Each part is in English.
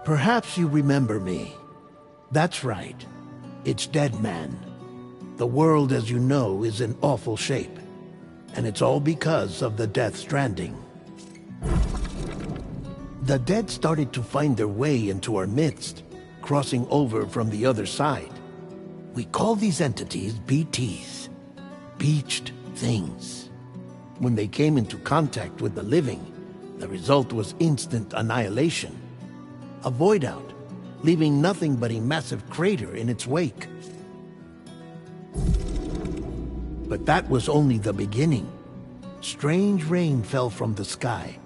Perhaps you remember me. That's right. It's Dead Man. The world, as you know, is in awful shape. And it's all because of the Death Stranding. The dead started to find their way into our midst, crossing over from the other side. We call these entities BTs, Beached Things. When they came into contact with the living, the result was instant annihilation. A void out, leaving nothing but a massive crater in its wake. But that was only the beginning. Strange rain fell from the sky,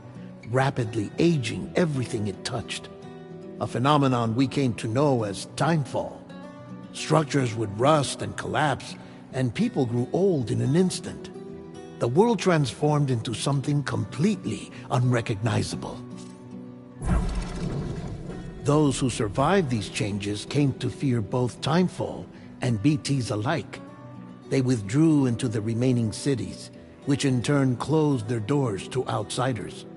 rapidly aging everything it touched. A phenomenon we came to know as timefall. Structures would rust and collapse, and people grew old in an instant. The world transformed into something completely unrecognizable. Those who survived these changes came to fear both timefall and BTs alike. They withdrew into the remaining cities, which in turn closed their doors to outsiders.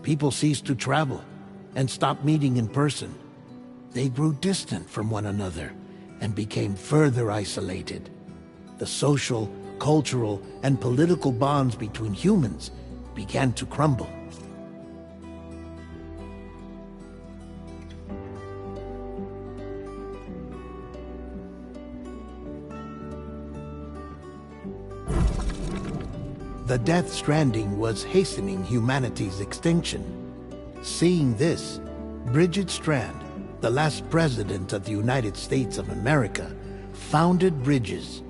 People ceased to travel and stopped meeting in person. They grew distant from one another and became further isolated. The social, cultural, and political bonds between humans began to crumble. The Death Stranding was hastening humanity's extinction. Seeing this, Bridget Strand, the last president of the United States of America, founded Bridges,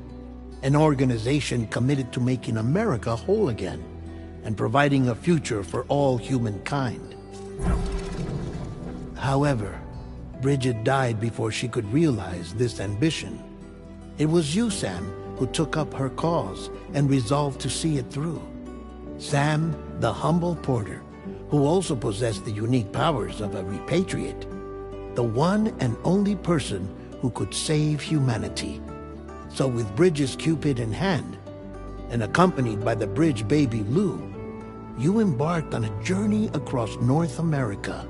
an organization committed to making America whole again and providing a future for all humankind. However, Bridget died before she could realize this ambition. It was you, Sam, who took up her cause and resolved to see it through. Sam, the humble porter, who also possessed the unique powers of a repatriate, the one and only person who could save humanity. So with Bridges' Cupid in hand, and accompanied by the bridge baby Lou, you embarked on a journey across North America.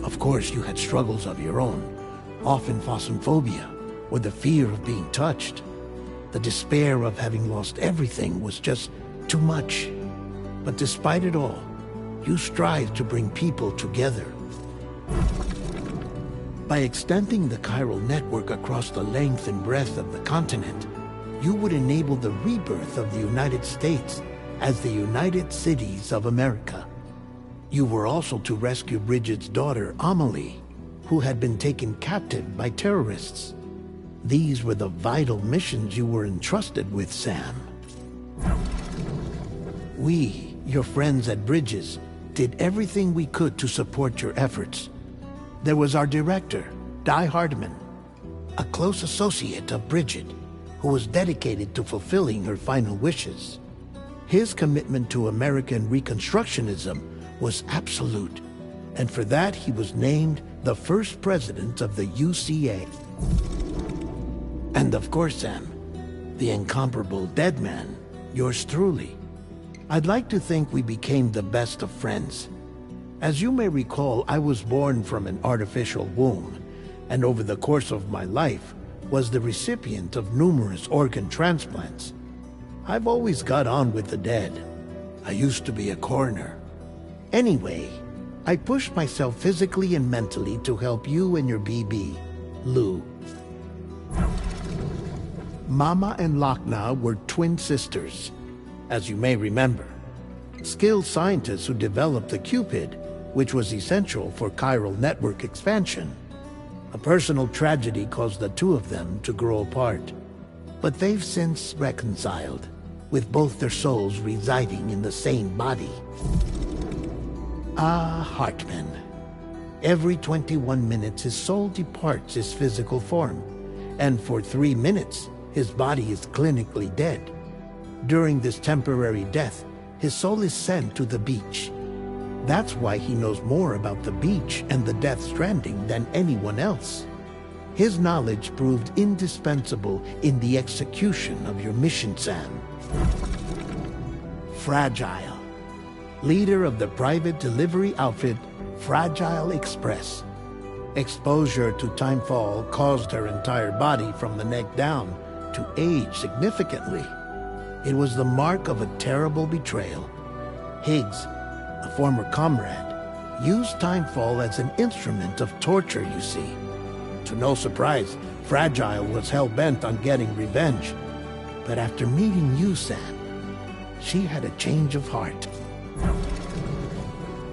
Of course, you had struggles of your own, often phasmophobia, or the fear of being touched. The despair of having lost everything was just too much. But despite it all, you strive to bring people together. By extending the chiral network across the length and breadth of the continent, you would enable the rebirth of the United States as the United Cities of America. You were also to rescue Bridget's daughter, Amelie, who had been taken captive by terrorists. These were the vital missions you were entrusted with, Sam. We, your friends at Bridges, did everything we could to support your efforts. There was our director, Di Hardman, a close associate of Bridget, who was dedicated to fulfilling her final wishes. His commitment to American Reconstructionism was absolute, and for that he was named the first president of the UCA. And of course, Sam, the incomparable Dead Man, yours truly. I'd like to think we became the best of friends. As you may recall, I was born from an artificial womb, and over the course of my life was the recipient of numerous organ transplants. I've always got on with the dead. I used to be a coroner. Anyway, I pushed myself physically and mentally to help you and your BB, Lou. Mama and Lochna were twin sisters, as you may remember. Skilled scientists who developed the Cupid, which was essential for chiral network expansion. A personal tragedy caused the two of them to grow apart. But they've since reconciled, with both their souls residing in the same body. Ah, Hartman. Every 21 minutes his soul departs his physical form, and for 3 minutes his body is clinically dead. During this temporary death, his soul is sent to the beach. That's why he knows more about the beach and the Death Stranding than anyone else. His knowledge proved indispensable in the execution of your mission, Sam. Fragile, leader of the private delivery outfit Fragile Express. Exposure to timefall caused her entire body from the neck down to age significantly. It was the mark of a terrible betrayal. Higgs, a former comrade, used timefall as an instrument of torture, you see. To no surprise, Fragile was hell-bent on getting revenge. But after meeting you, Sam, she had a change of heart.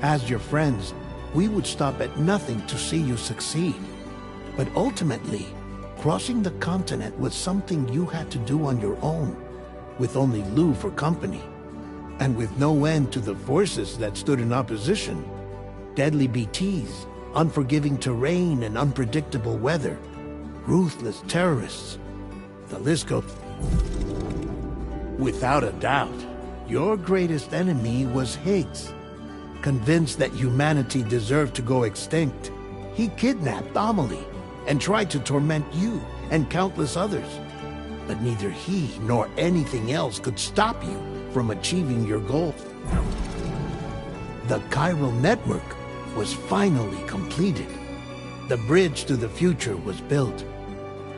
As your friends, we would stop at nothing to see you succeed. But ultimately, crossing the continent was something you had to do on your own, with only Lou for company, and with no end to the forces that stood in opposition. Deadly BTs, unforgiving terrain and unpredictable weather, ruthless terrorists. The list goes... Without a doubt, your greatest enemy was Higgs. Convinced that humanity deserved to go extinct, he kidnapped Amelie and tried to torment you and countless others. But neither he nor anything else could stop you from achieving your goal. The chiral network was finally completed. The bridge to the future was built,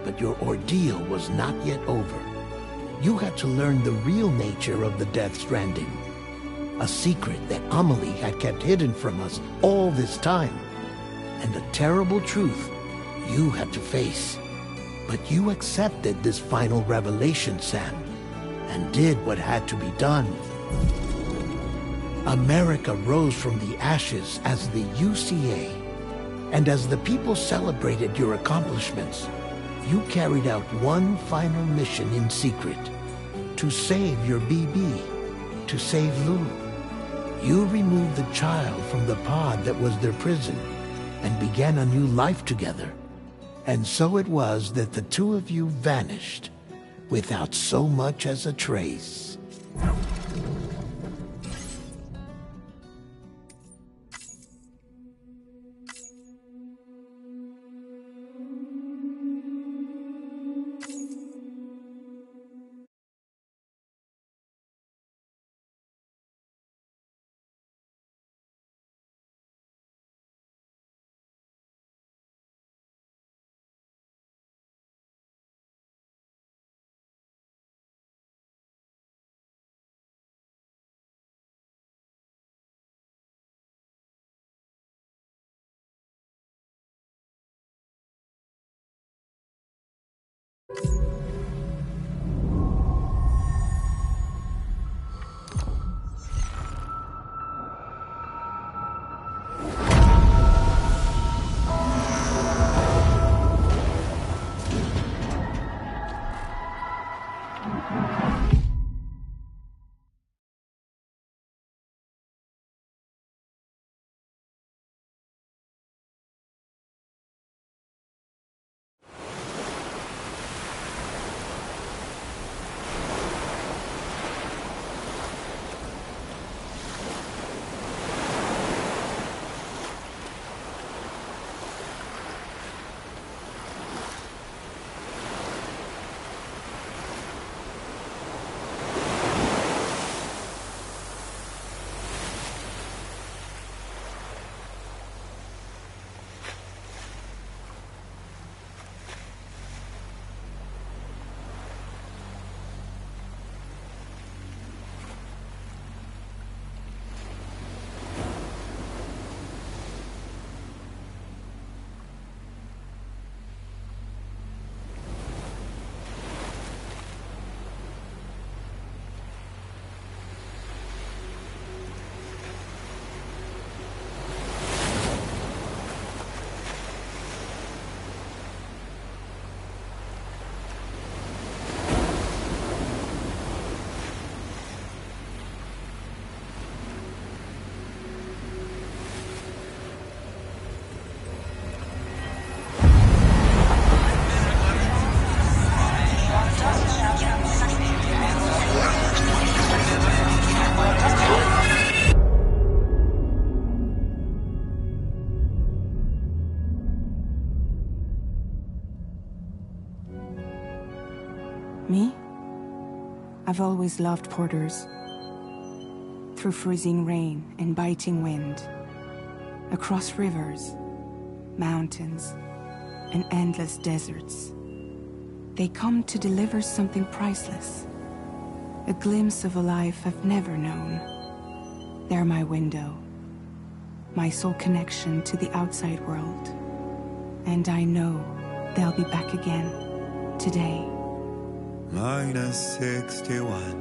but your ordeal was not yet over. You had to learn the real nature of the Death Stranding, a secret that Amelie had kept hidden from us all this time, and a terrible truth you had to face. But you accepted this final revelation, Sam, and did what had to be done. America rose from the ashes as the UCA, and as the people celebrated your accomplishments, you carried out one final mission in secret, to save your BB, to save Lou. You removed the child from the pod that was their prison, and began a new life together. And so it was that the two of you vanished, without so much as a trace. Me? I've always loved porters. Through freezing rain and biting wind, across rivers, mountains, and endless deserts. They come to deliver something priceless, a glimpse of a life I've never known. They're my window, my sole connection to the outside world. And I know they'll be back again, today. -61.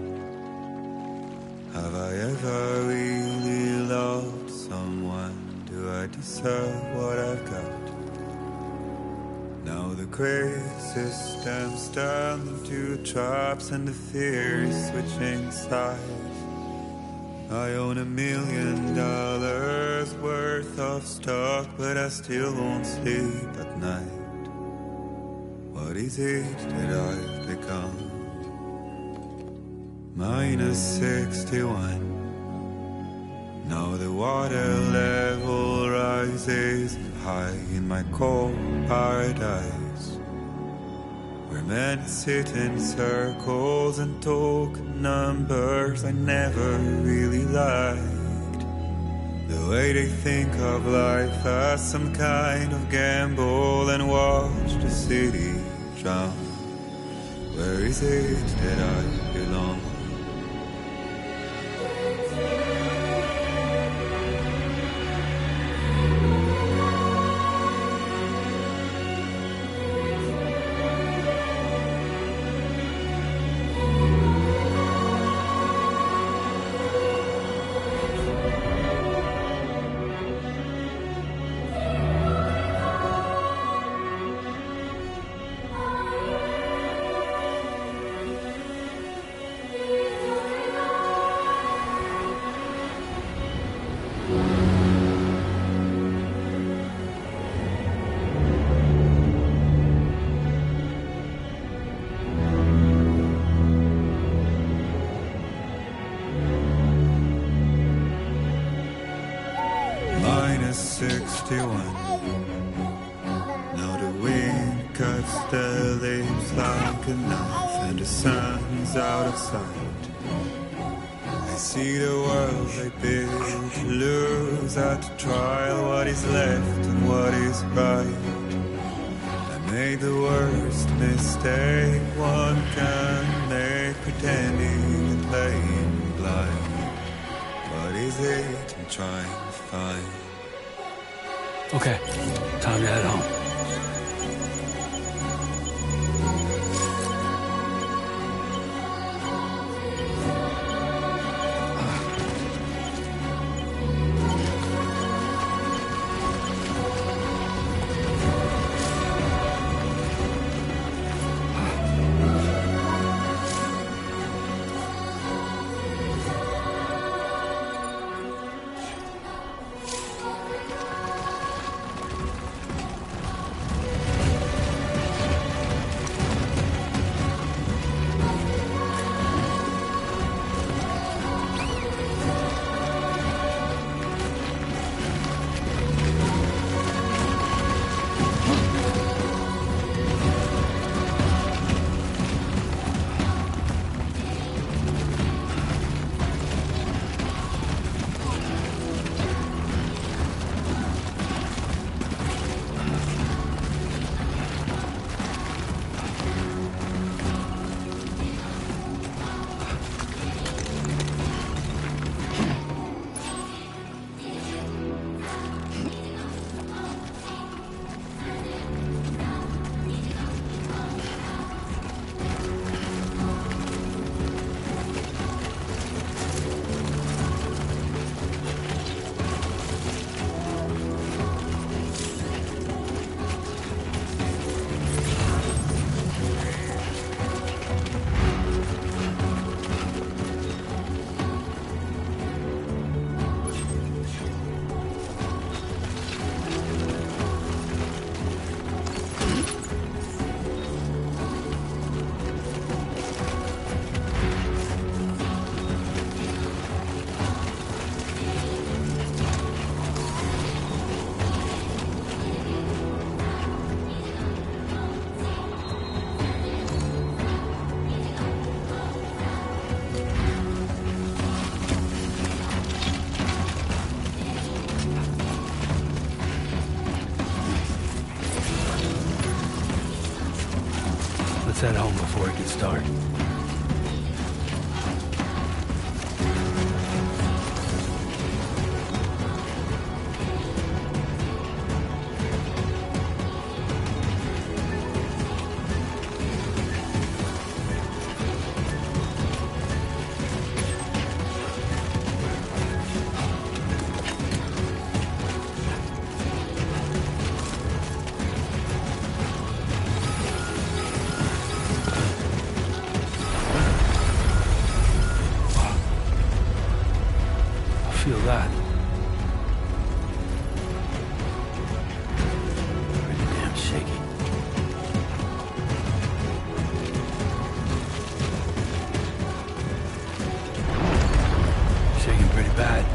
Have I ever really loved someone? Do I deserve what I've got? Now the crazy system's turned into traps and the fear is switching sides. I own $1 million worth of stock, but I still won't sleep at night. What is it that I've become? -61. Now the water level rises high in my cold paradise, where men sit in circles and talk numbers I never really liked. The way they think of life as some kind of gamble and watch the city drown. Where is it that I belong? -61. Now the wind cuts the leaves like a knife and the sun's out of sight. I see the world they build to lose at the trial, what is left and what is right. I made the worst mistake one can make, pretending and playing blind. What is it I'm trying to find? Okay, time to head home. head home before it gets dark. Feel that. Pretty damn shaky. Shaking pretty bad.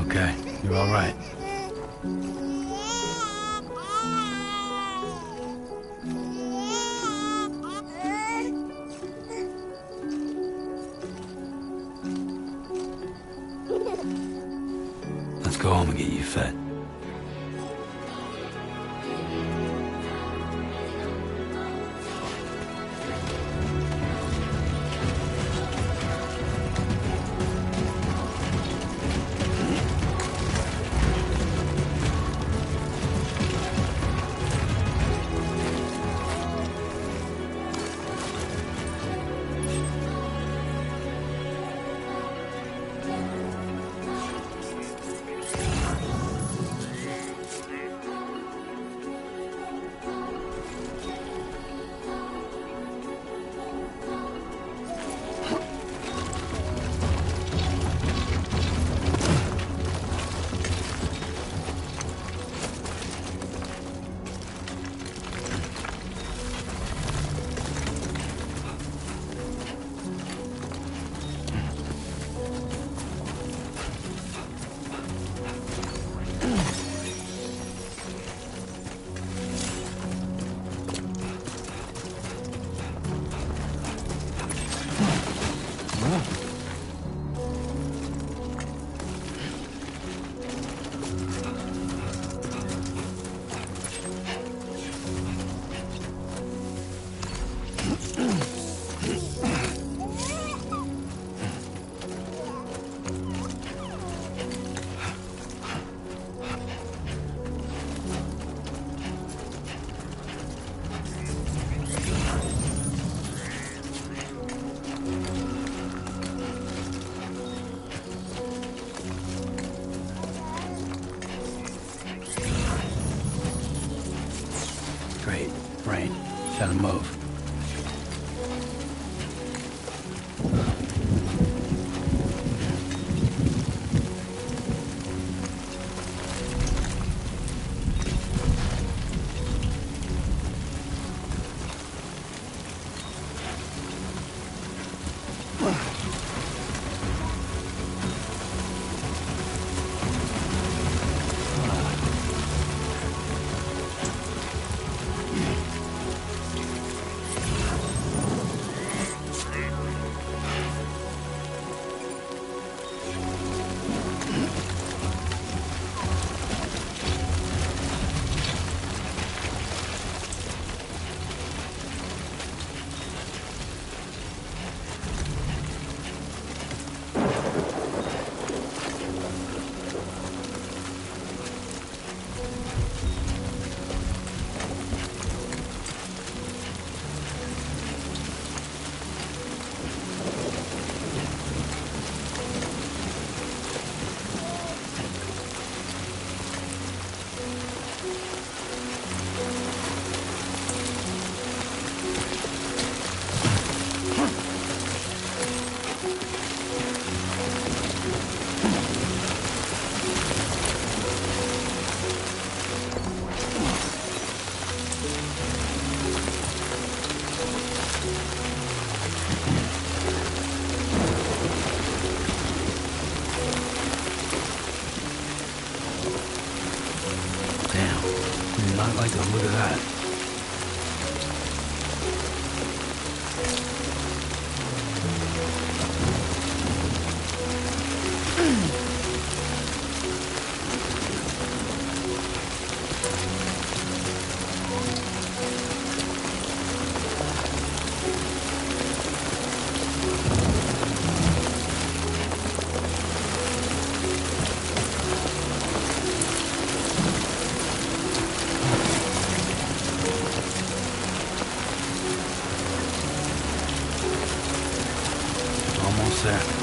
Okay, you're all right. Let's go home and get you fed. Great. Rain. Gotta move. Almost there.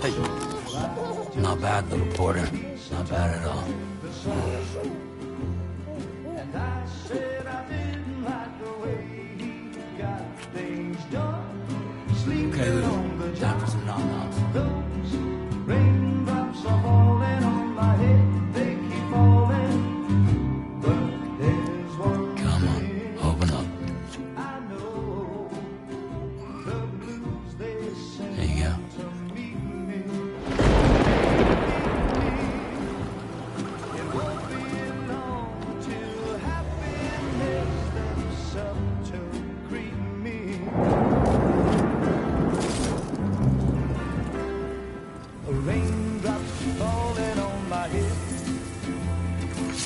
Hey. Not bad, little porter. Not bad at all. Okay, little. Time for some nom-noms. Raindrops are falling on my head, they keep falling. But there's one Come on, open up. I know, the blues they send There you go. to meet me. It won't be long till happiness steps up to greet me. Raindrops falling on my head,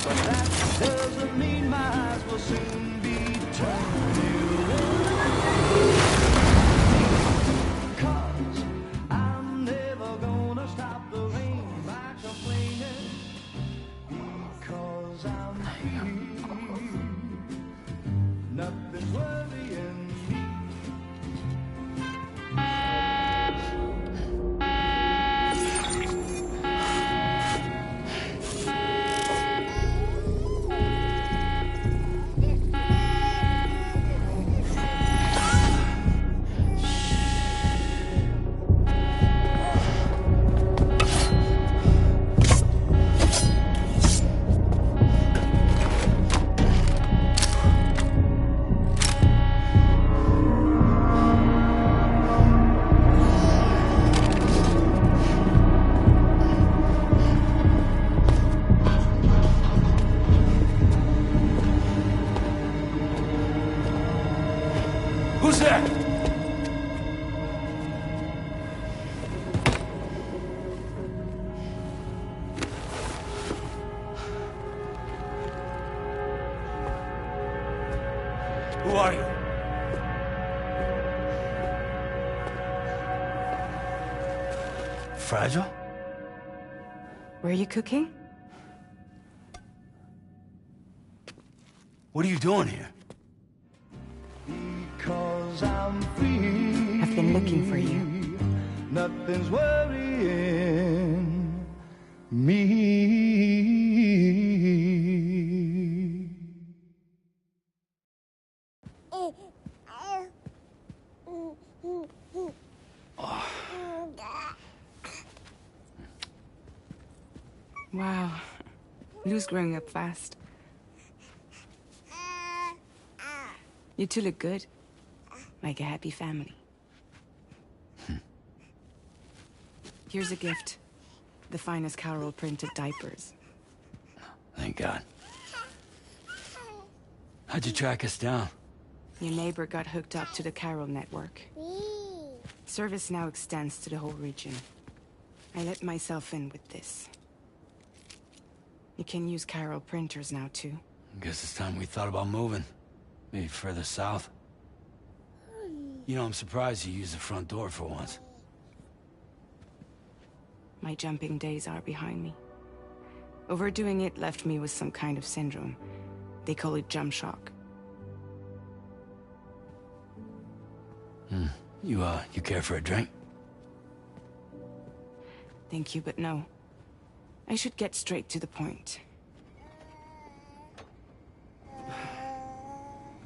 but that doesn't mean my eyes will soon be turning away. 'Cause I'm never gonna stop the rain by complaining, because I'm free. Nothing's worrying me. Who's there? Who are you? Fragile? Were you cooking? What are you doing here? Because I'm free. I've been looking for you. Nothing's worrying me. Wow. Lou's growing up fast. You two look good. Like a happy family. Here's a gift. The finest Carol printed diapers. Thank God. How'd you track us down? Your neighbor got hooked up to the Carol network. Service now extends to the whole region. I let myself in with this. You can use Carol printers now, too. Guess it's time we thought about moving. Maybe further south. You know, I'm surprised you used the front door for once. My jumping days are behind me. Overdoing it left me with some kind of syndrome. They call it jump shock. You care for a drink? Thank you, but no. I should get straight to the point.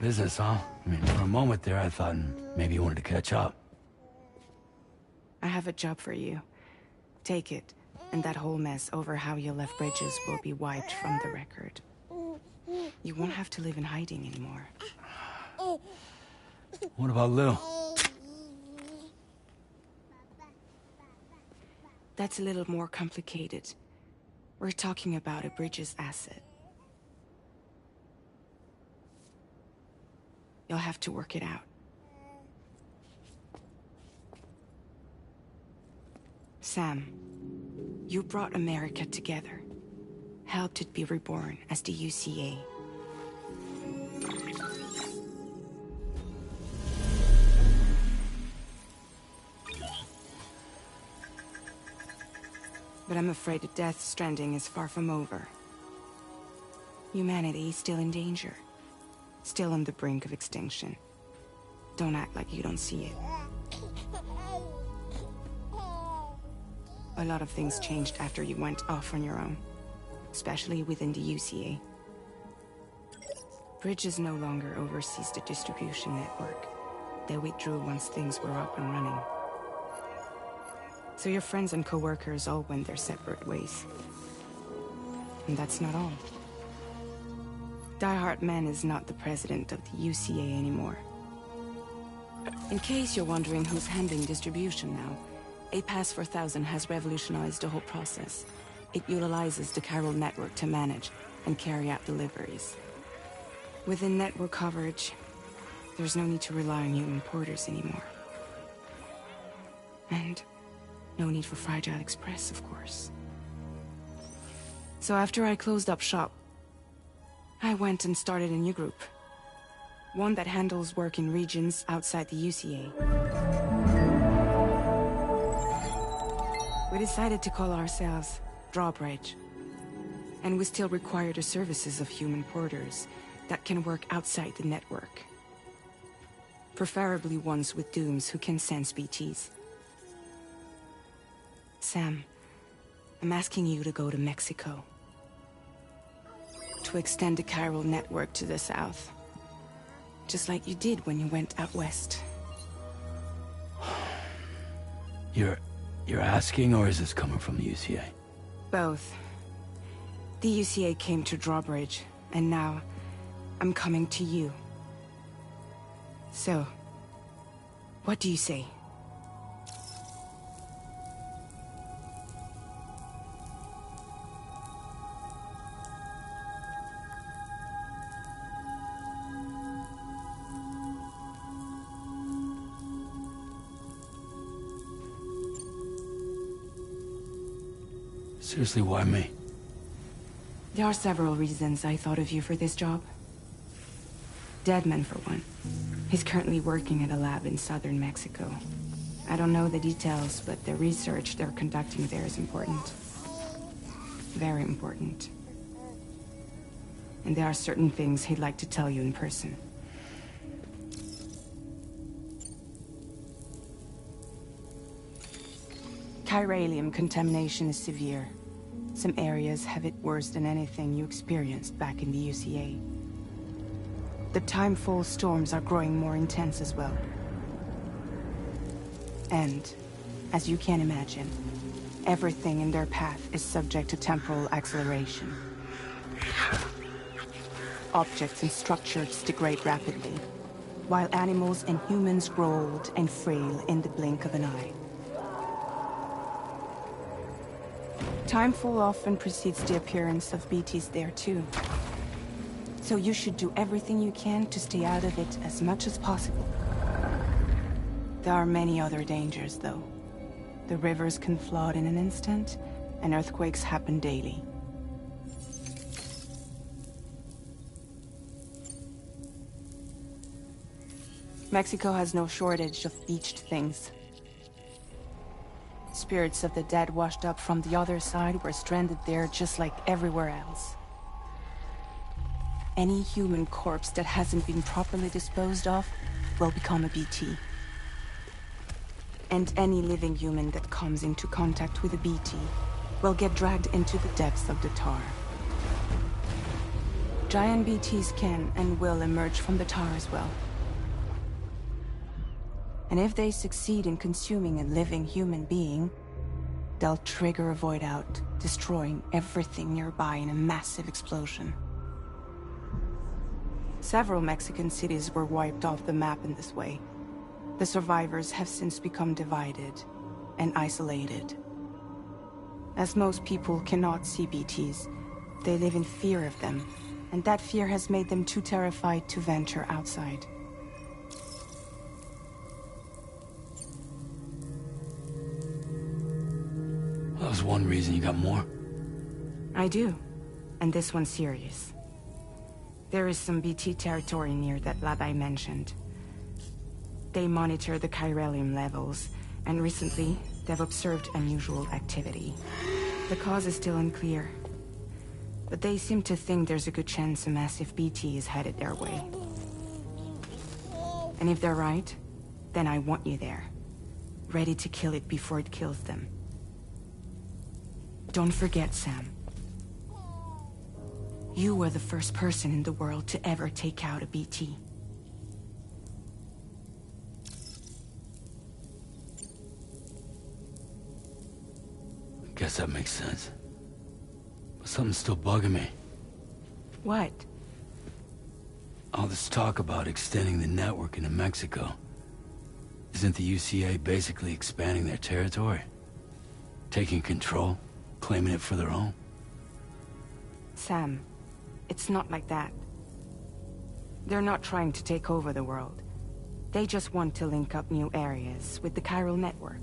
Business, huh? I mean, for a moment there, I thought maybe you wanted to catch up. I have a job for you. Take it, and that whole mess over how you left Bridges will be wiped from the record. You won't have to live in hiding anymore. What about Lou? That's a little more complicated. We're talking about a Bridges asset. You'll have to work it out. Sam, you brought America together. Helped it be reborn as the UCA. But I'm afraid the death stranding is far from over. Humanity is still in danger. Still on the brink of extinction. Don't act like you don't see it. A lot of things changed after you went off on your own. Especially within the UCA. Bridges no longer oversees the distribution network. They withdrew once things were up and running. So your friends and co-workers all went their separate ways. And that's not all. Die Hard Man is not the president of the UCA anymore. In case you're wondering who's handling distribution now, A Pass 4000 has revolutionized the whole process. It utilizes the Carol network to manage and carry out deliveries. Within network coverage, there's no need to rely on human porters anymore. And no need for Fragile Express, of course. So after I closed up shop, I went and started a new group. One that handles work in regions outside the UCA. We decided to call ourselves Drawbridge. And we still require the services of human porters that can work outside the network. Preferably ones with dooms who can sense BTs. Sam, I'm asking you to go to Mexico. To extend the Carol network to the south. Just like you did when you went out west. You're asking, or is this coming from the UCA? Both. The UCA came to Drawbridge, and now I'm coming to you. So, what do you say? Seriously, why me? There are several reasons I thought of you for this job. Deadman, for one. He's currently working at a lab in southern Mexico. I don't know the details, but the research they're conducting there is important. Very important. And there are certain things he'd like to tell you in person. Chiralium contamination is severe. Some areas have it worse than anything you experienced back in the UCA. The timefall storms are growing more intense as well. And, as you can imagine, everything in their path is subject to temporal acceleration. Objects and structures degrade rapidly, while animals and humans grow old and frail in the blink of an eye. Timefall often precedes the appearance of BTs there too. So you should do everything you can to stay out of it as much as possible. There are many other dangers, though. The rivers can flood in an instant, and earthquakes happen daily. Mexico has no shortage of beached things. Spirits of the dead washed up from the other side were stranded there just like everywhere else. Any human corpse that hasn't been properly disposed of will become a BT. And any living human that comes into contact with a BT will get dragged into the depths of the tar. Giant BTs can and will emerge from the tar as well. And if they succeed in consuming a living human being, they'll trigger a void out, destroying everything nearby in a massive explosion. Several Mexican cities were wiped off the map in this way. The survivors have since become divided and isolated. As most people cannot see BTs, they live in fear of them, and that fear has made them too terrified to venture outside. That was one reason you got more. I do, and this one's serious. There is some BT territory near that lab I mentioned. They monitor the chiralium levels, and recently, they've observed unusual activity. The cause is still unclear, but they seem to think there's a good chance a massive BT is headed their way. And if they're right, then I want you there, ready to kill it before it kills them. Don't forget, Sam. You were the first person in the world to ever take out a BT. Guess that makes sense. But something's still bugging me. What? All this talk about extending the network into Mexico. Isn't the UCA basically expanding their territory? Taking control? Claiming it for their own? Sam, it's not like that. They're not trying to take over the world. They just want to link up new areas with the chiral network.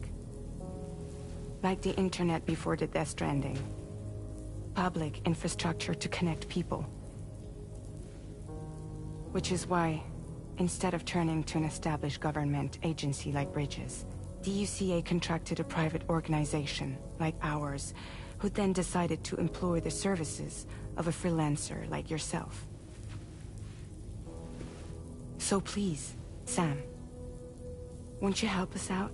Like the internet before the Death Stranding. Public infrastructure to connect people. Which is why, instead of turning to an established government agency like Bridges, the UCA contracted a private organization, like ours, who then decided to employ the services of a freelancer like yourself. So please, Sam, won't you help us out?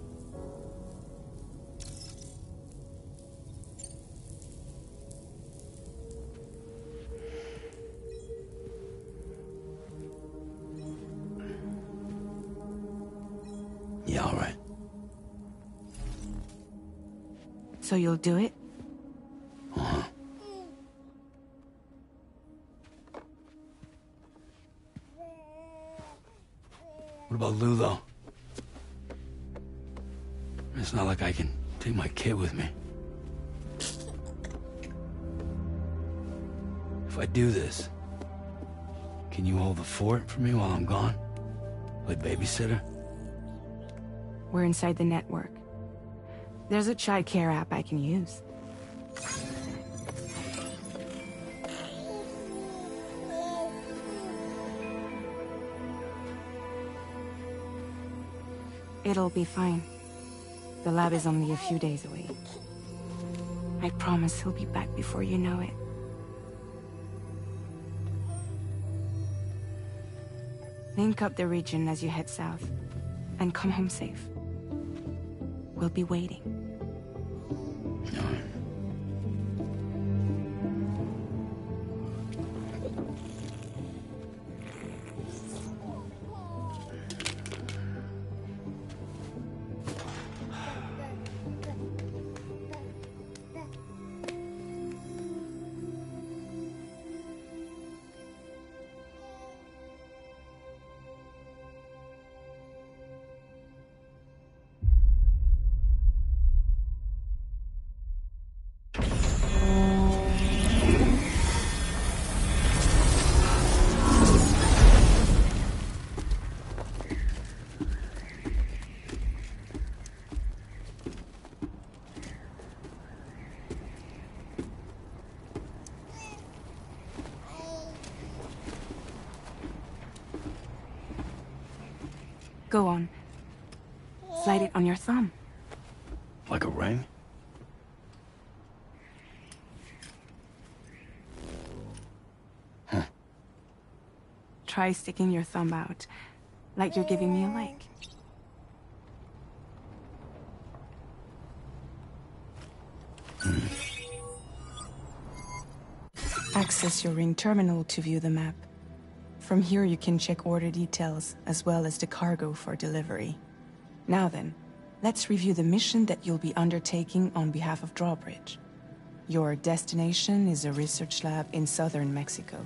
Yeah, all right. So you'll do it? Uh-huh. What about Lou, though? It's not like I can take my kid with me. If I do this, can you hold the fort for me while I'm gone? Play babysitter? We're inside the network. There's a child care app I can use. It'll be fine. The lab is only a few days away. I promise he'll be back before you know it. Link up the region as you head south, and come home safe. We'll be waiting. Go on. Slide it on your thumb. Like a ring? Huh. Try sticking your thumb out, like you're giving me a like. Access your ring terminal to view the map. From here you can check order details, as well as the cargo for delivery. Now then, let's review the mission that you'll be undertaking on behalf of Drawbridge. Your destination is a research lab in southern Mexico.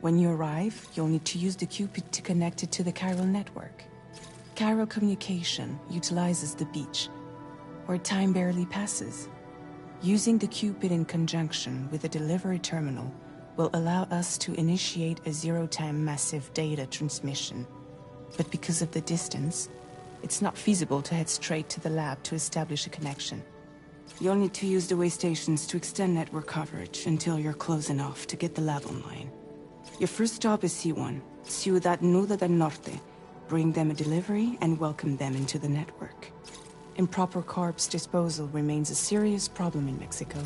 When you arrive, you'll need to use the Cupid to connect it to the chiral network. Chiral communication utilizes the beach, where time barely passes. Using the Cupid in conjunction with the delivery terminal will allow us to initiate a zero-time massive data transmission. But because of the distance, it's not feasible to head straight to the lab to establish a connection. You'll need to use the way stations to extend network coverage until you're close enough to get the lab online. Your first stop is C1, Ciudad Nuda del Norte. Bring them a delivery and welcome them into the network. Improper corpse disposal remains a serious problem in Mexico.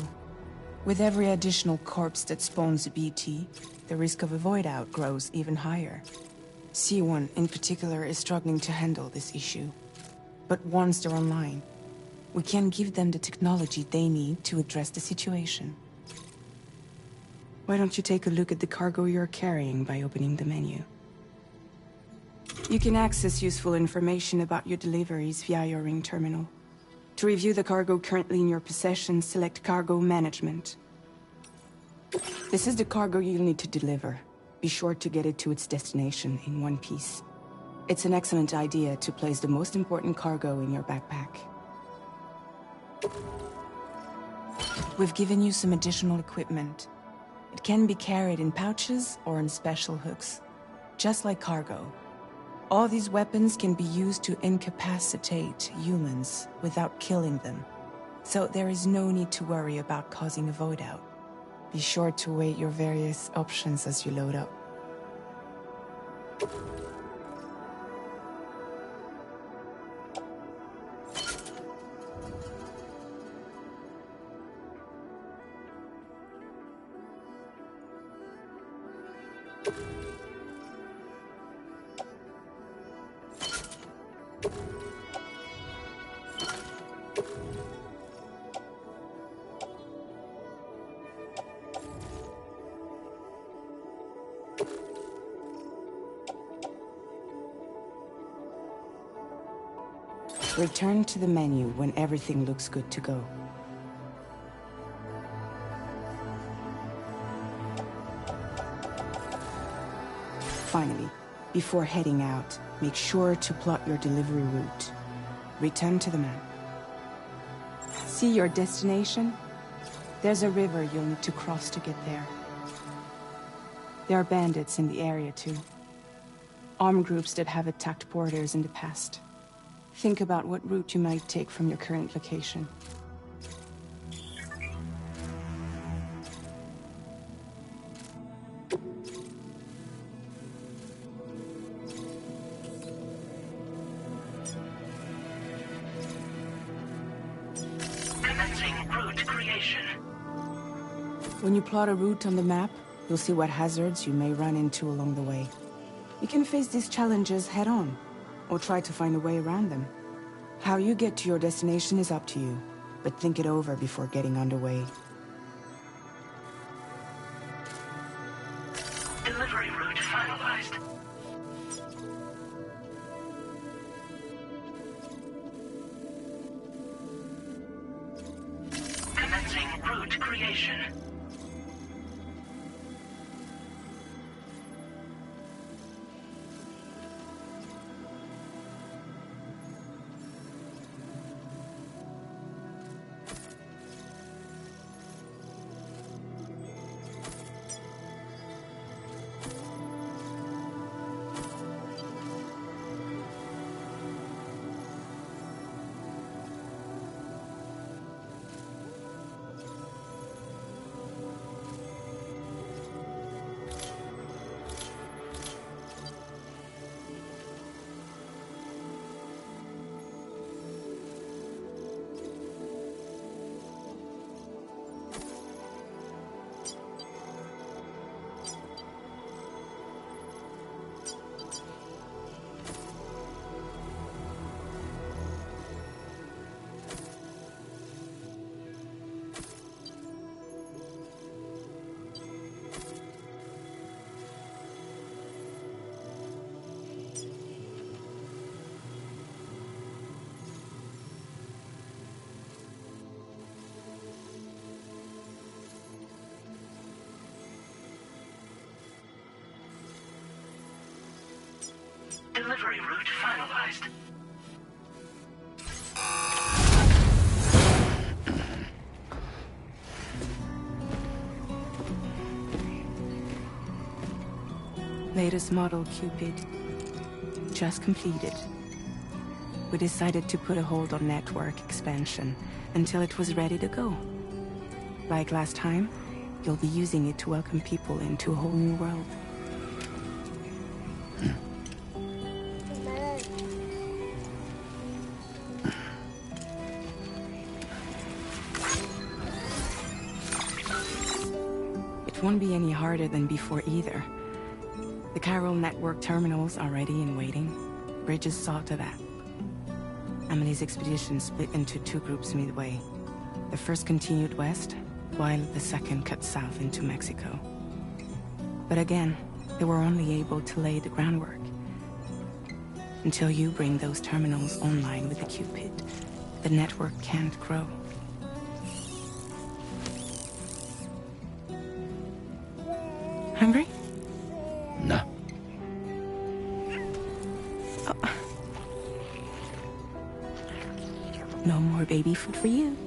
With every additional corpse that spawns a BT, the risk of a void out grows even higher. C1 in particular is struggling to handle this issue. But once they're online, we can give them the technology they need to address the situation. Why don't you take a look at the cargo you're carrying by opening the menu? You can access useful information about your deliveries via your ring terminal. To review the cargo currently in your possession, select Cargo Management. This is the cargo you'll need to deliver. Be sure to get it to its destination in one piece. It's an excellent idea to place the most important cargo in your backpack. We've given you some additional equipment. It can be carried in pouches or on special hooks, just like cargo. All these weapons can be used to incapacitate humans without killing them. So there is no need to worry about causing a void out. Be sure to weigh your various options as you load up. Return to the menu when everything looks good to go. Finally, before heading out, make sure to plot your delivery route. Return to the map. See your destination? There's a river you'll need to cross to get there. There are bandits in the area too. Armed groups that have attacked borders in the past. Think about what route you might take from your current location. Commencing route creation. When you plot a route on the map, you'll see what hazards you may run into along the way. You can face these challenges head-on, or try to find a way around them. How you get to your destination is up to you, but think it over before getting underway. Delivery route finalized. Commencing route creation. Delivery route finalized. Latest model Cupid. Just completed. We decided to put a hold on network expansion until it was ready to go. Like last time, you'll be using it to welcome people into a whole new world. It won't be any harder than before either. The Chiral network terminals are ready and waiting. Bridges saw to that. Emily's expedition split into two groups midway. The first continued west, while the second cut south into Mexico. But again, they were only able to lay the groundwork. Until you bring those terminals online with the Cupid, the network can't grow. Hungry? No. Oh. No more baby food for you.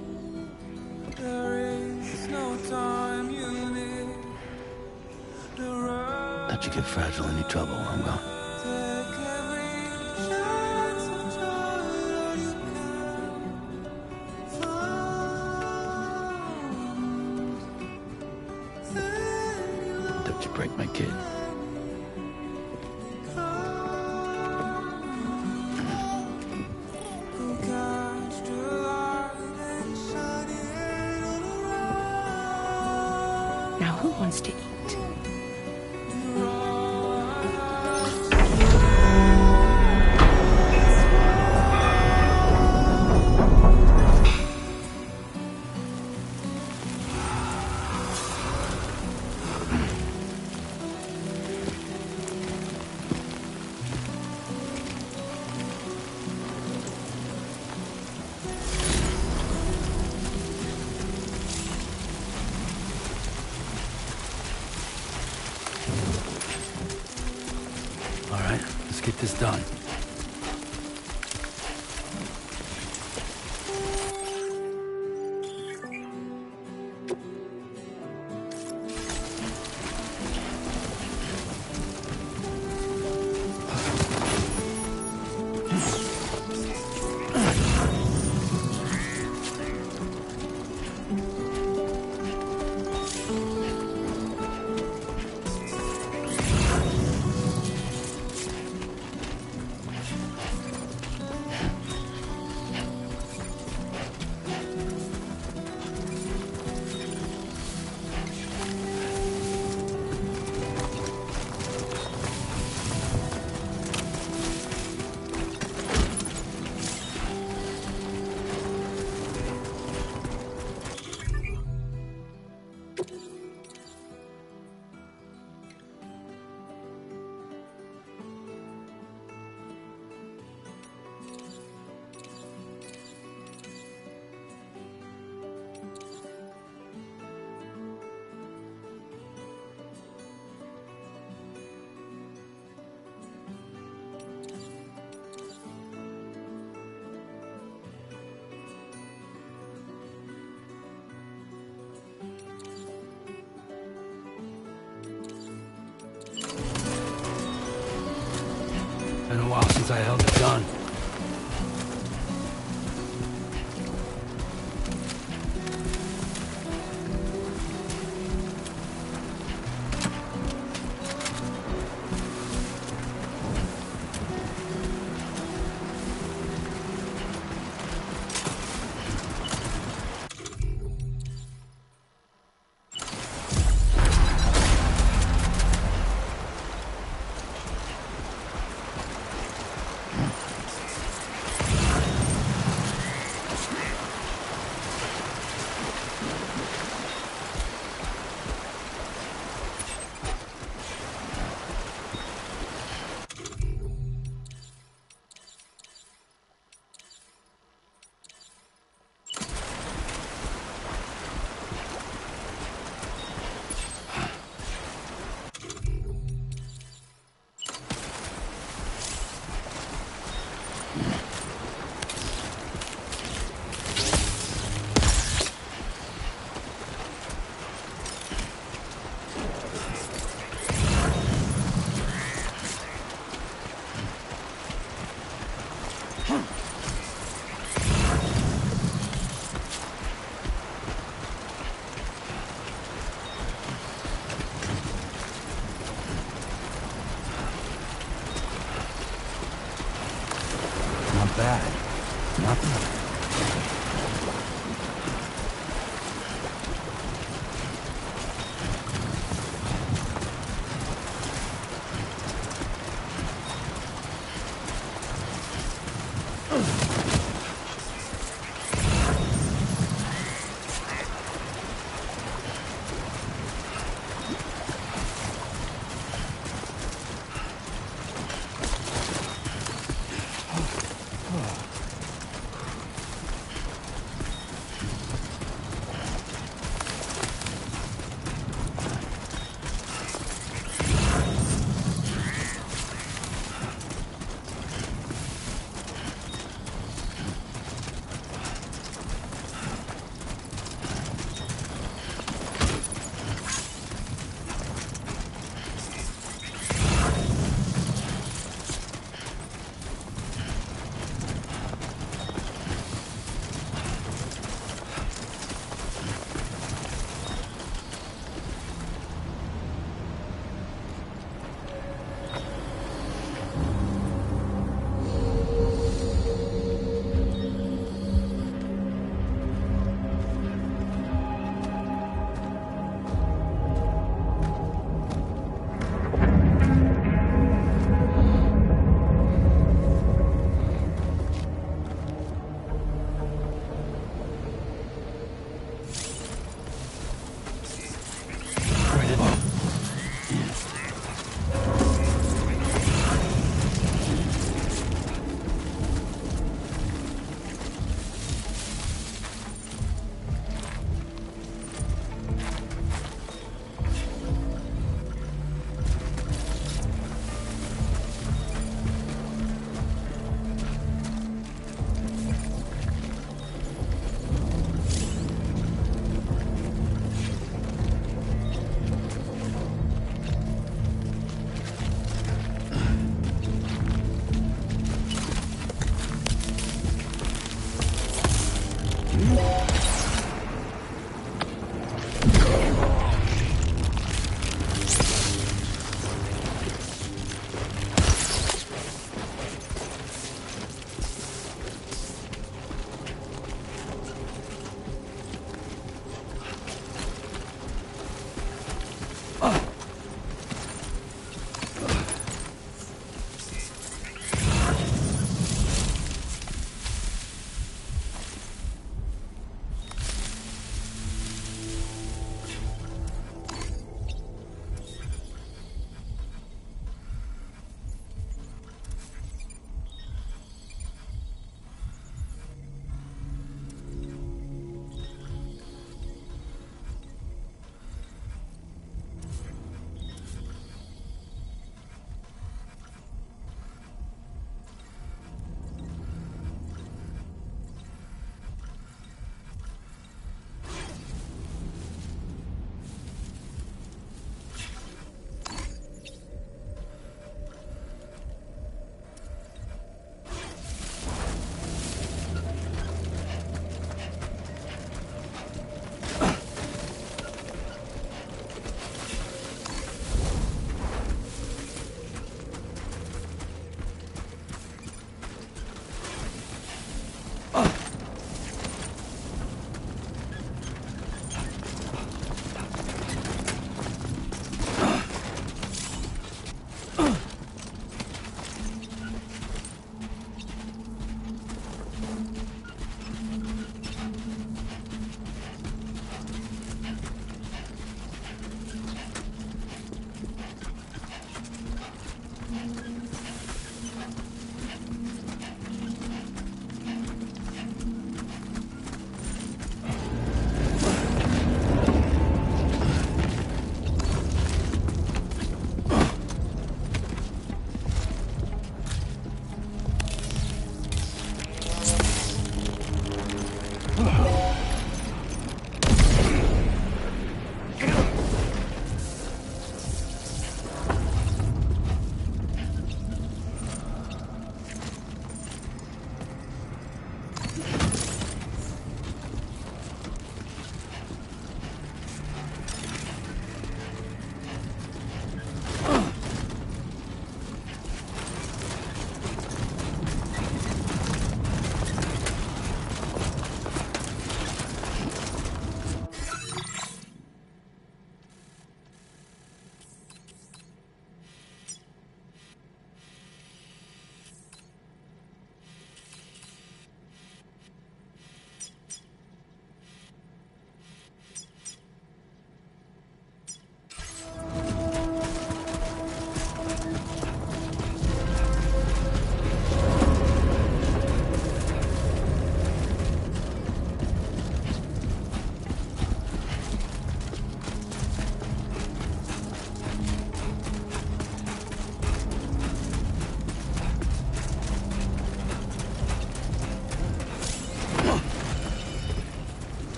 Let you get fragile any trouble, I will. Don't you break my kid. Now who wants to eat? All right, let's get this done. Been a while since I held a gun. Not bad. Nothing.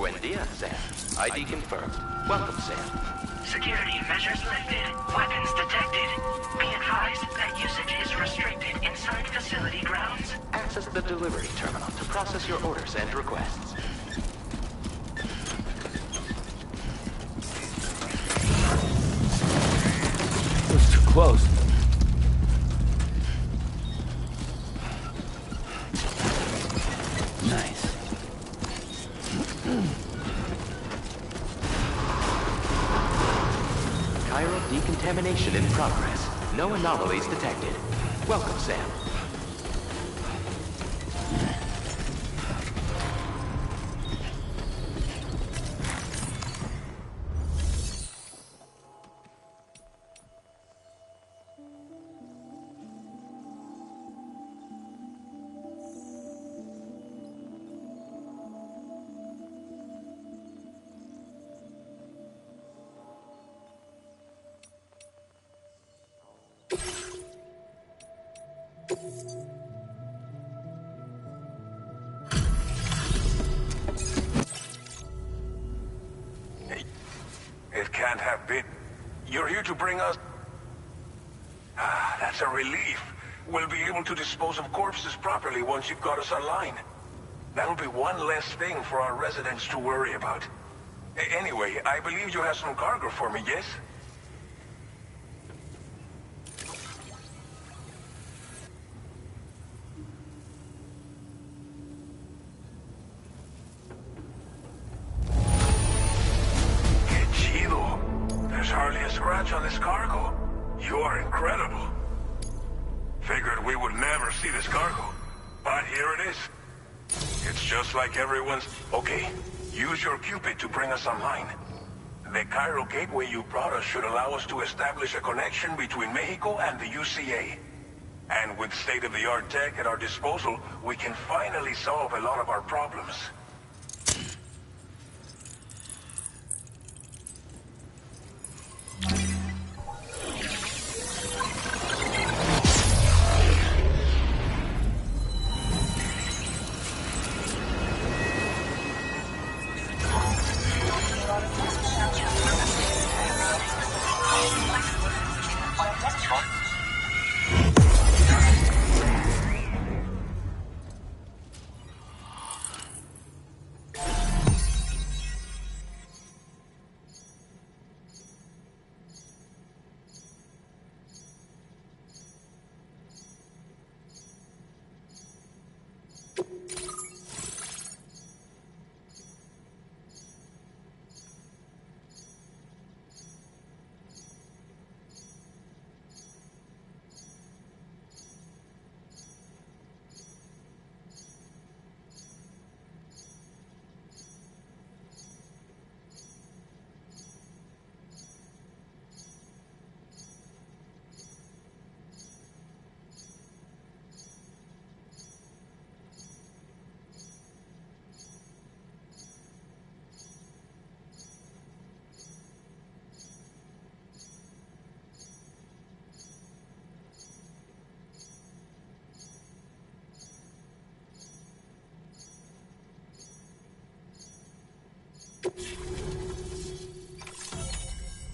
Buen dia, Sam. ID confirmed. Welcome, Sam. Security measures lifted. Weapons detected. Be advised that usage is restricted inside facility grounds. Access the delivery terminal to process your orders and requests. Looks too close. Nice. Chiral decontamination in progress. No anomalies detected. Welcome, Sam. It can't have been. You're here to bring us... Ah, that's a relief. We'll be able to dispose of corpses properly once you've got us online. That'll be one less thing for our residents to worry about. Anyway, I believe you have some cargo for me, yes? There's hardly a scratch on this cargo. You are incredible. Figured we would never see this cargo. But here it is. It's just like everyone's... Okay, use your Cupid to bring us online. The chiral gateway you brought us should allow us to establish a connection between Mexico and the UCA. And with state-of-the-art tech at our disposal, we can finally solve a lot of our problems.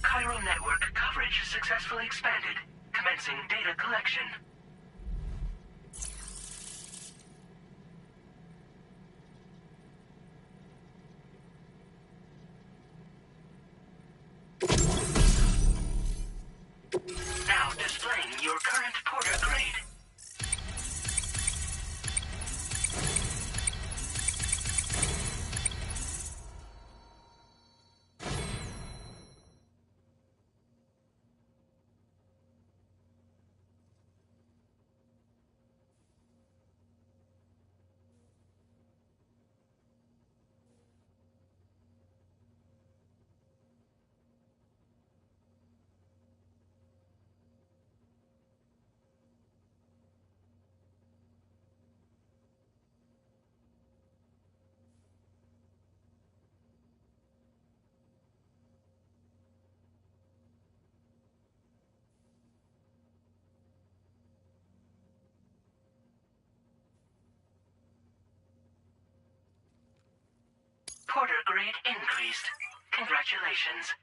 Chiral network coverage successfully expanded. Commencing data collection. Now displaying your current porter grade. grade increased. Congratulations.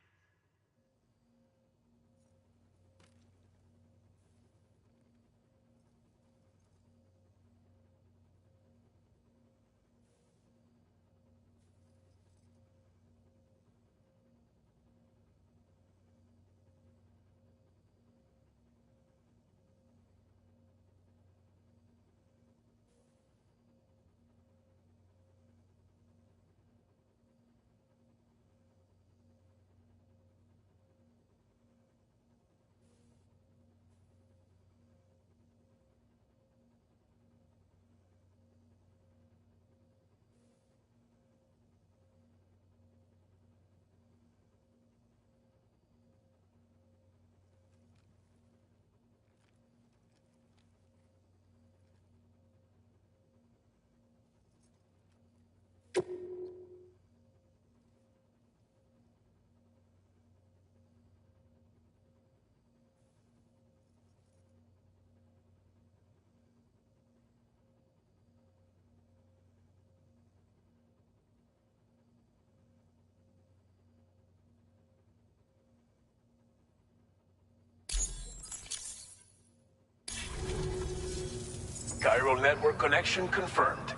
Chiral network connection confirmed.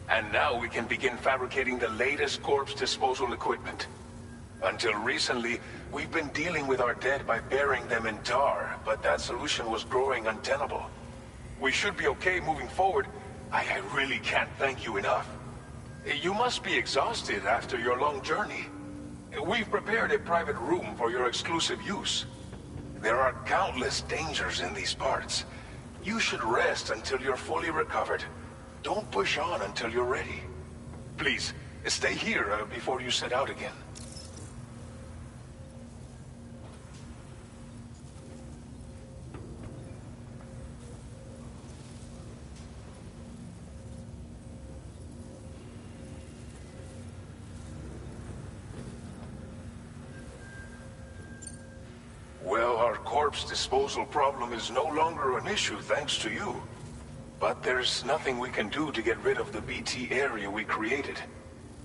And now we can begin fabricating the latest corpse disposal equipment. Until recently, we've been dealing with our dead by burying them in tar, but that solution was growing untenable. We should be okay moving forward. I really can't thank you enough. You must be exhausted after your long journey. We've prepared a private room for your exclusive use. There are countless dangers in these parts. You should rest until you're fully recovered. Don't push on until you're ready. Please, stay here before you set out again. Well, our corpse disposal problem is no longer an issue thanks to you. But there's nothing we can do to get rid of the BT area we created.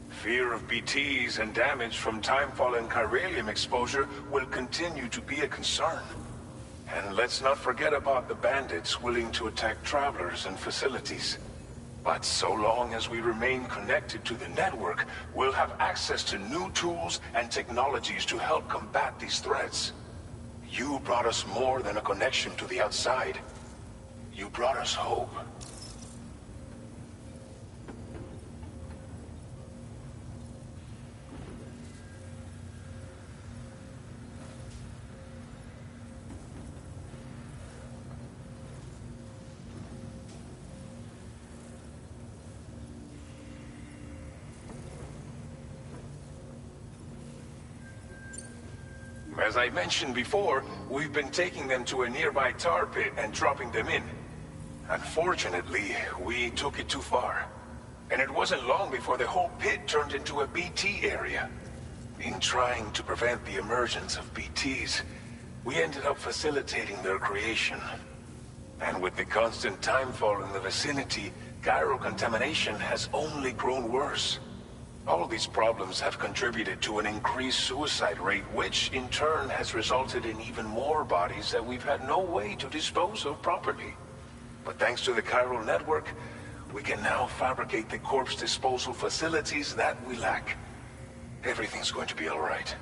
Fear of BTs and damage from timefall and chiralium exposure will continue to be a concern. And let's not forget about the bandits willing to attack travelers and facilities. But so long as we remain connected to the network, we'll have access to new tools and technologies to help combat these threats. You brought us more than a connection to the outside. You brought us hope. As I mentioned before, we've been taking them to a nearby tar pit and dropping them in. Unfortunately, we took it too far. And it wasn't long before the whole pit turned into a BT area. In trying to prevent the emergence of BTs, we ended up facilitating their creation. And with the constant timefall in the vicinity, chiral contamination has only grown worse. All of these problems have contributed to an increased suicide rate, which in turn has resulted in even more bodies that we've had no way to dispose of properly. But thanks to the chiral network, we can now fabricate the corpse disposal facilities that we lack. Everything's going to be all right.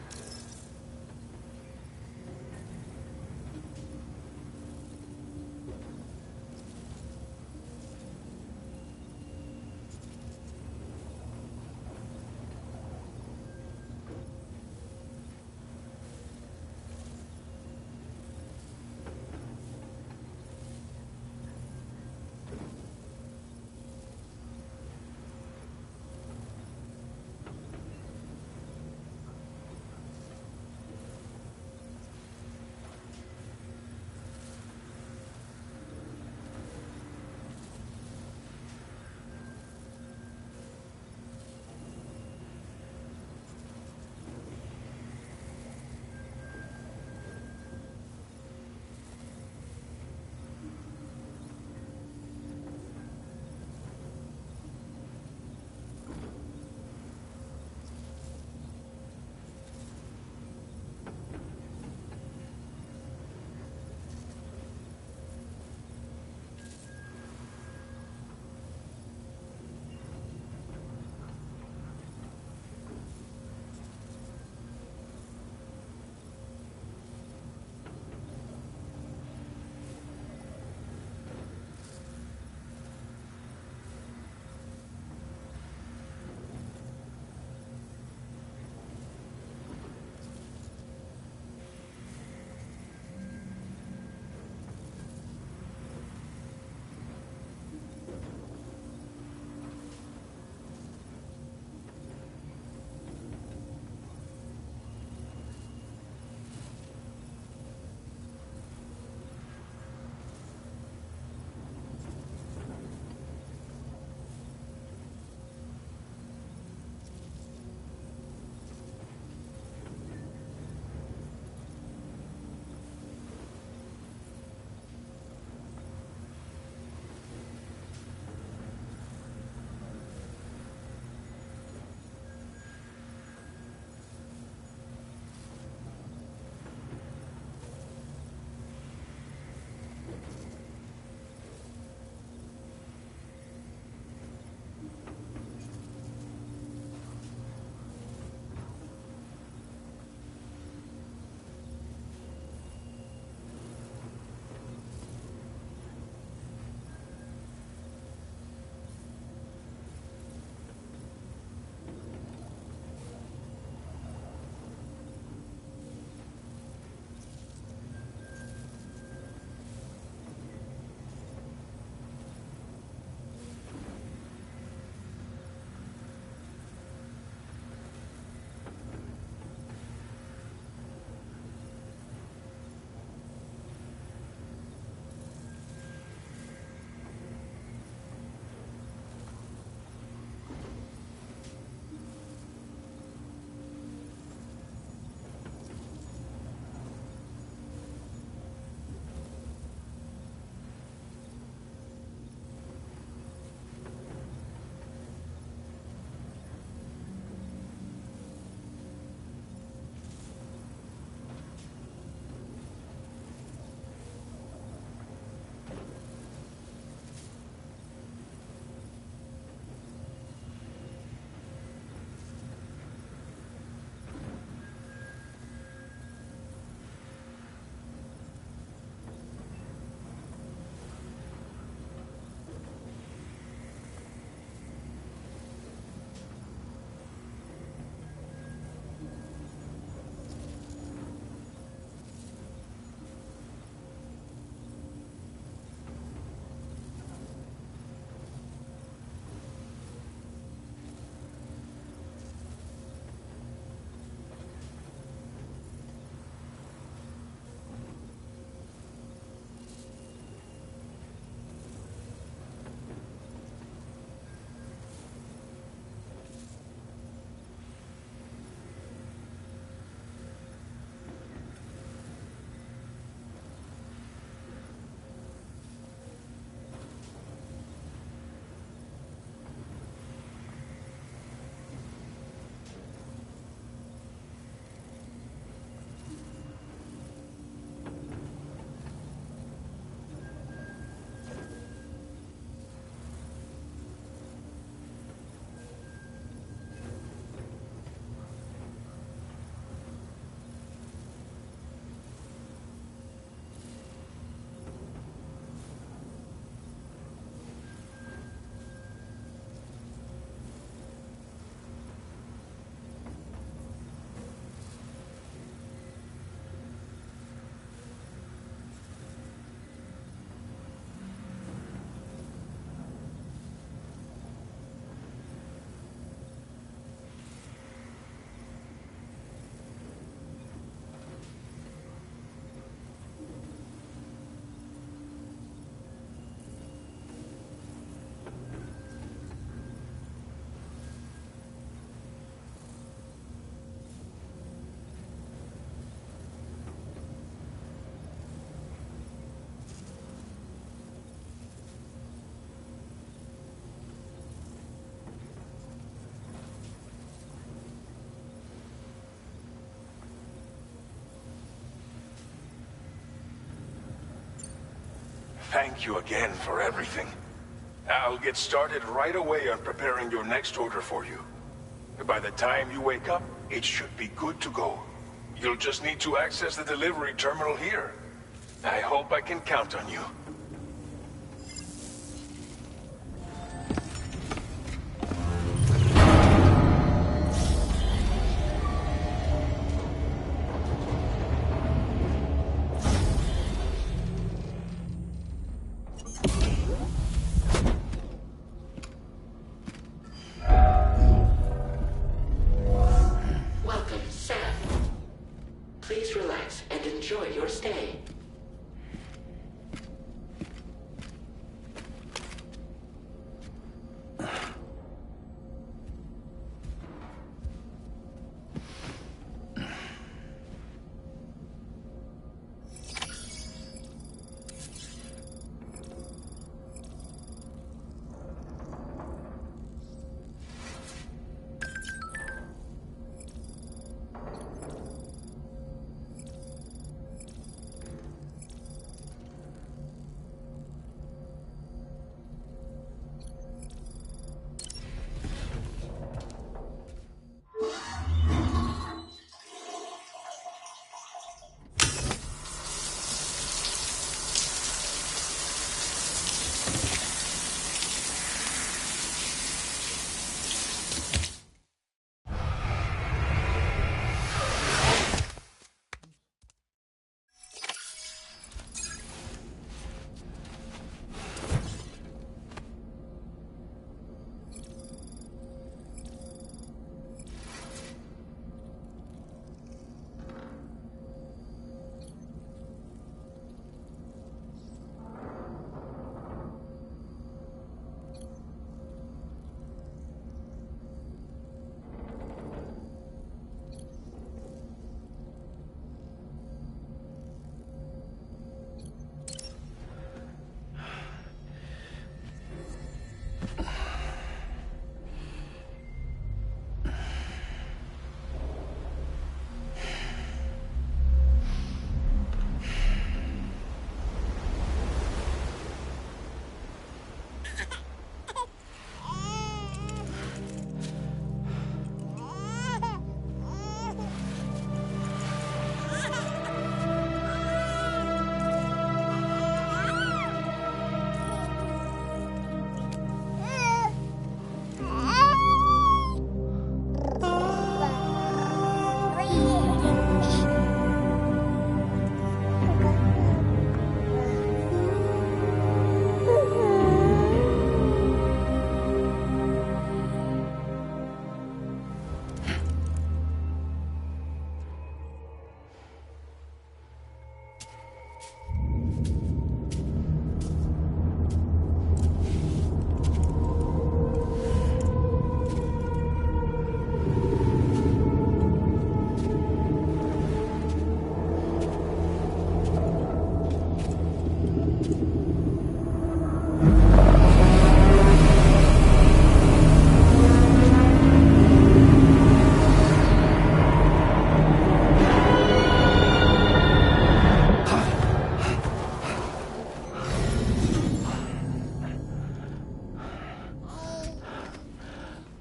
thank you again for everything. I'll get started right away on preparing your next order for you. By the time you wake up, it should be good to go. You'll just need to access the delivery terminal here. I hope I can count on you. Welcome, Sam. Please relax and enjoy your stay.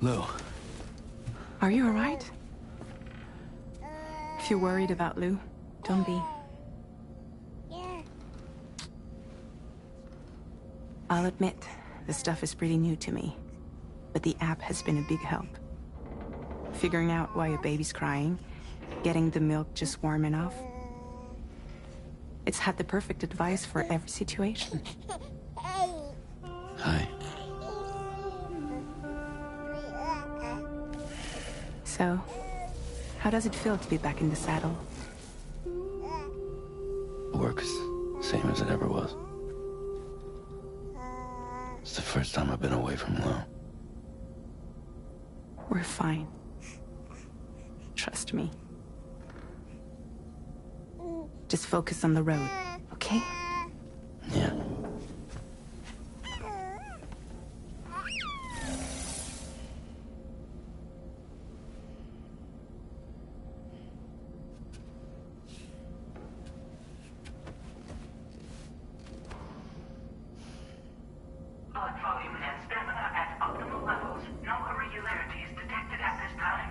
Lou. Are you alright? If you're worried about Lou, don't be. I'll admit, the stuff is pretty new to me, but the app has been a big help. Figuring out why a baby's crying, getting the milk just warm enough. It's had the perfect advice for every situation. Hi. So, how does it feel to be back in the saddle? Work is same as it ever was. It's the first time I've been away from Lou. We're fine. Trust me. Just focus on the road, okay? Yeah. Blood volume and stamina at optimal levels. No irregularities detected at this time.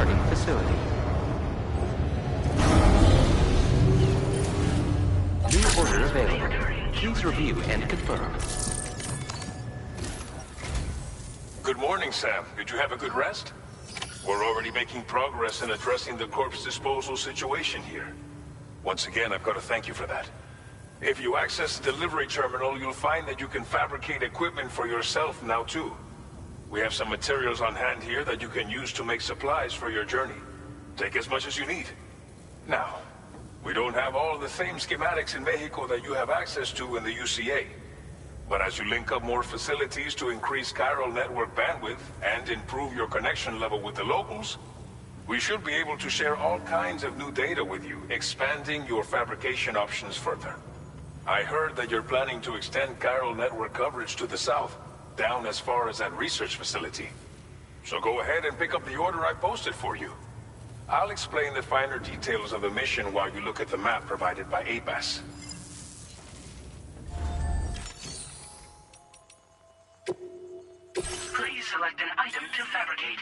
departing facility. New order available. Please review and confirm. Good morning, Sam. Did you have a good rest? We're already making progress in addressing the corpse disposal situation here. Once again, I've got to thank you for that. If you access the delivery terminal, you'll find that you can fabricate equipment for yourself now too. We have some materials on hand here that you can use to make supplies for your journey. Take as much as you need. Now, we don't have all the same schematics in Mexico that you have access to in the UCA. But as you link up more facilities to increase chiral network bandwidth and improve your connection level with the locals, we should be able to share all kinds of new data with you, expanding your fabrication options further. I heard that you're planning to extend chiral network coverage to the south, down as far as that research facility. So go ahead and pick up the order I posted for you. I'll explain the finer details of the mission while you look at the map provided by ABAS. Please select an item to fabricate.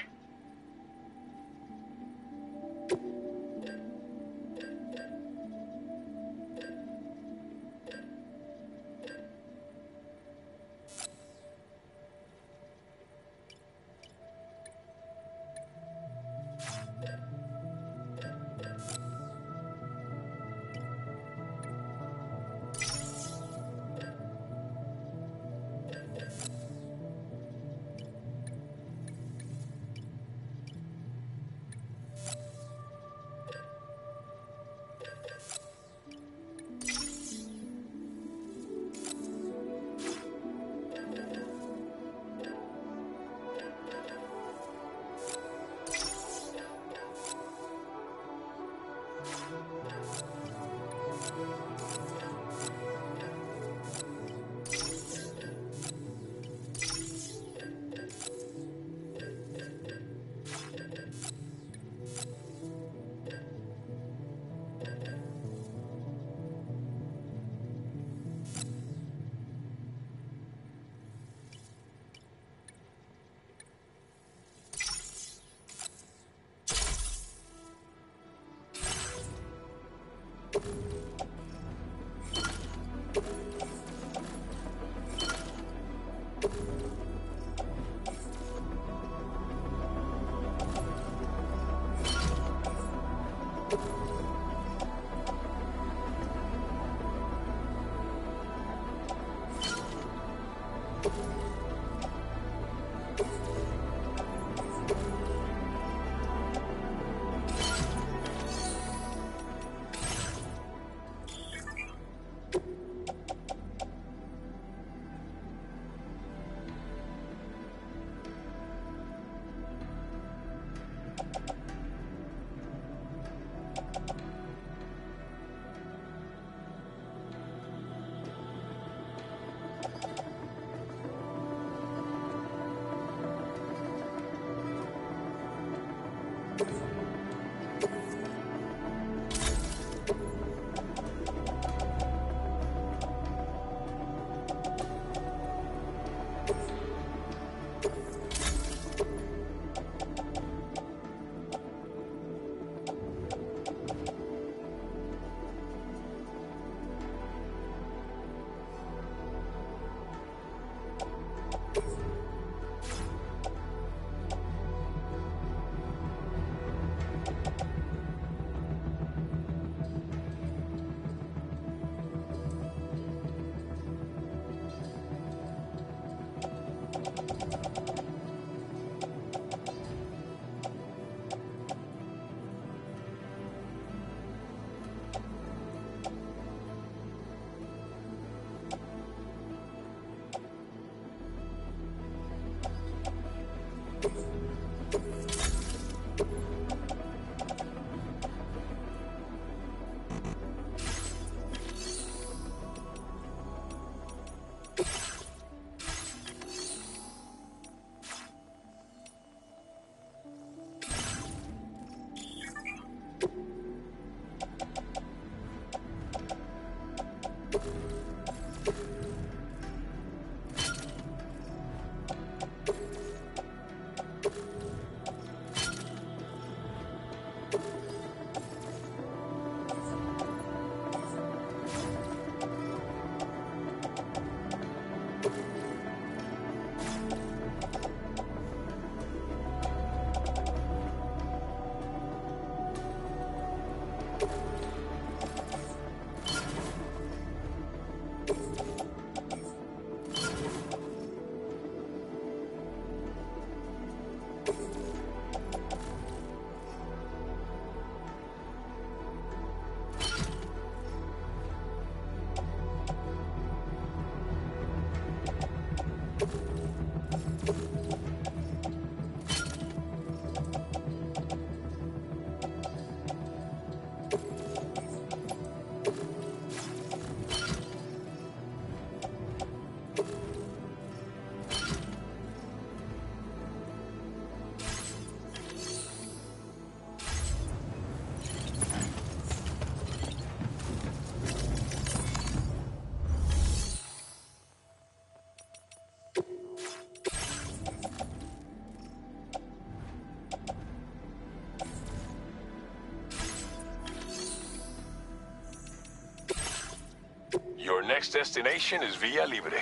next destination is Villa Libre.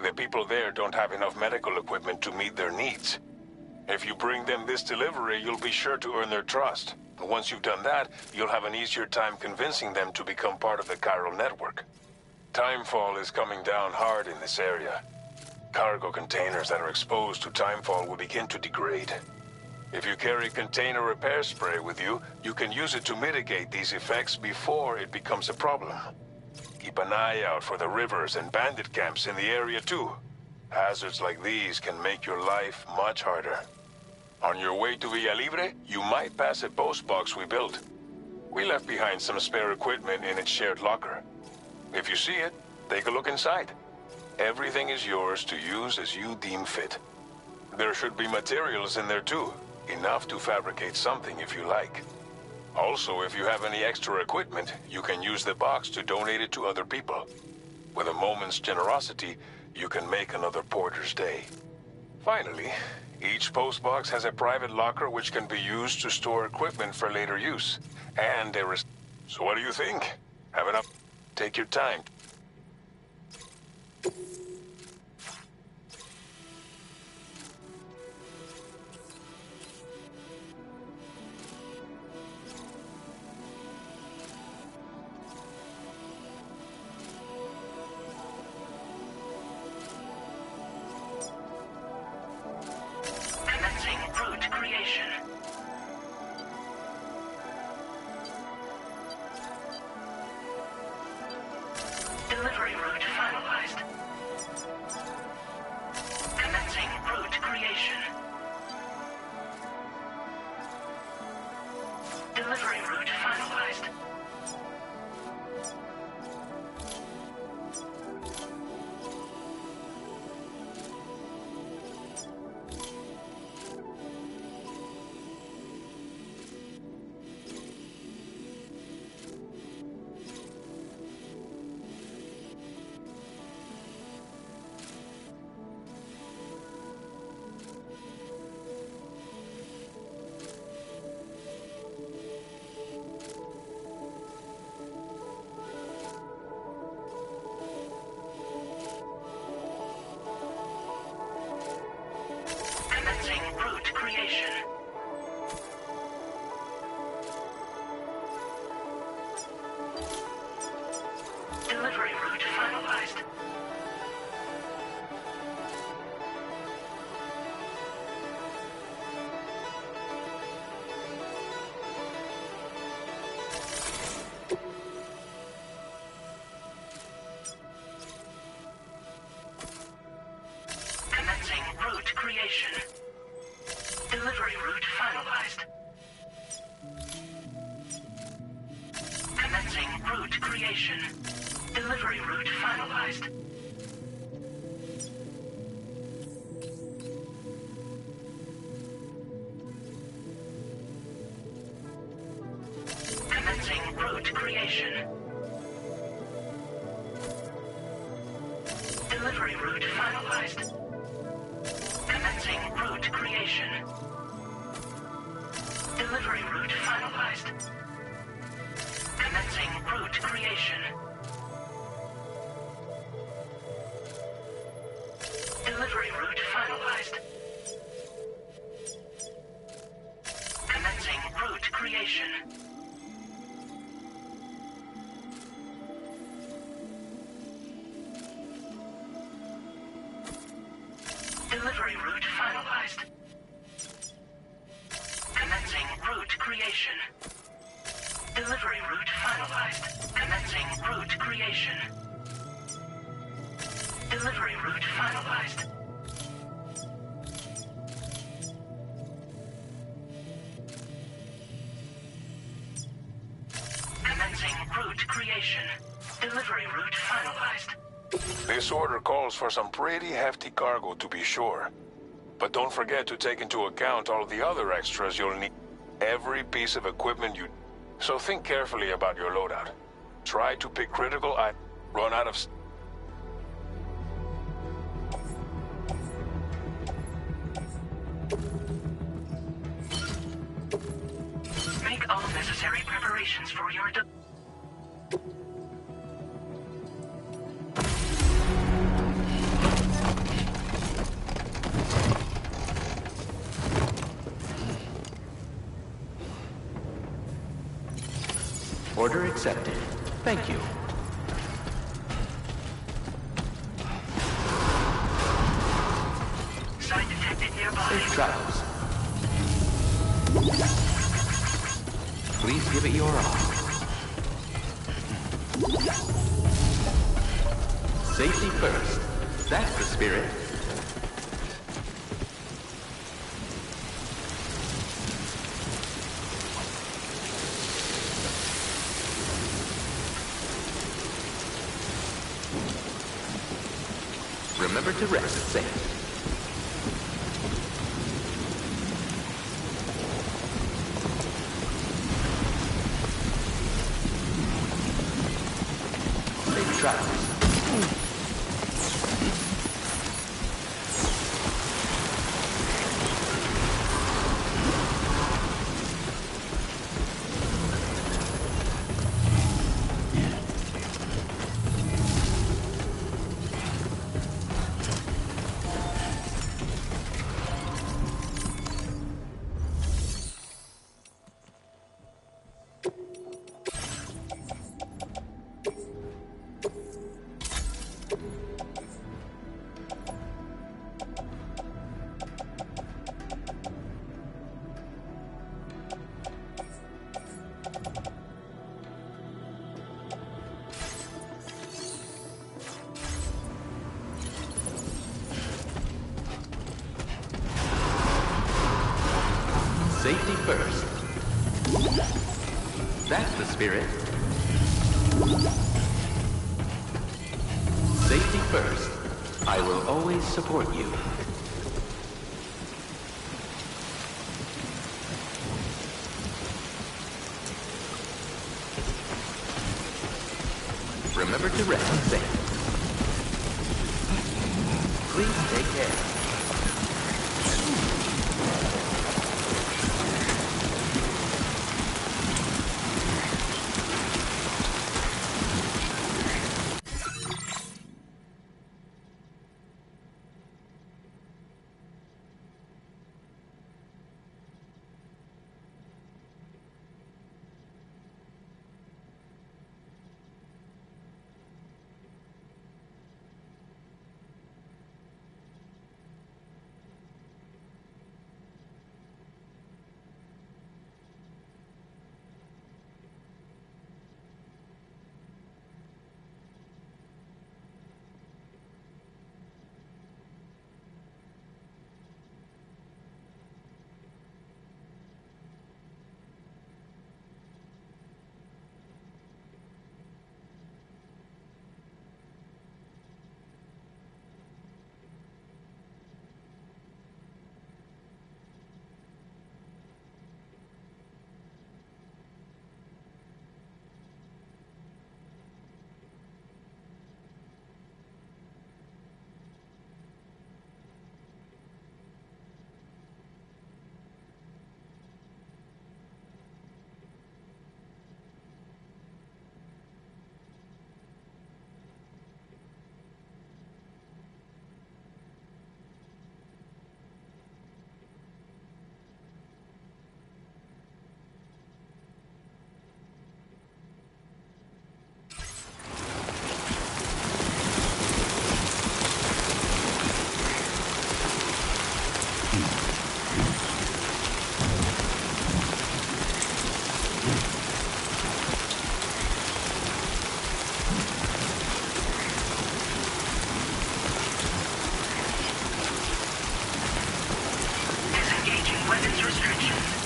The people there don't have enough medical equipment to meet their needs. If you bring them this delivery, you'll be sure to earn their trust. And once you've done that, you'll have an easier time convincing them to become part of the chiral network. Timefall is coming down hard in this area. Cargo containers that are exposed to timefall will begin to degrade. If you carry container repair spray with you, you can use it to mitigate these effects before it becomes a problem. Keep an eye out for the rivers and bandit camps in the area too. Hazards like these can make your life much harder. On your way to Villa Libre, you might pass a post box we built. We left behind some spare equipment in its shared locker. If you see it, take a look inside. Everything is yours to use as you deem fit. There should be materials in there too, enough to fabricate something if you like. Also, if you have any extra equipment, you can use the box to donate it to other people. With a moment's generosity, you can make another porter's day. Finally, each postbox has a private locker which can be used to store equipment for later use. And there is... So what do you think? Have enough? Take your time. Delivery route finalized. Commencing route creation. Delivery route finalized. Route creation. Delivery route finalized. Commencing route creation. Delivery route finalized. Commencing route creation. Delivery route finalized. Commencing route creation. Delivery route finalized. Commencing route creation. Delivery route finalized. Commencing route creation. Delivery route finalized. Commencing route creation. Delivery route finalized. Commencing route creation. Delivery route finalized. Commencing route creation. Delivery route finalized. Commencing route creation. Delivery route finalized. This order calls for some pretty hefty cargo to be sure. But don't forget to take into account all the other extras you'll need. Every piece of equipment you... So think carefully about your loadout. Try to pick critical items. Run out of... Make all necessary preparations for your Order accepted. Thank you. Sign detected nearby. Safe travels. Please give it your all. Safety first. That's the spirit. Remember to rest safe. Safe travels. Safety first. That's the spirit. Safety first. I will always support you. Remember to rest safe. Please take care.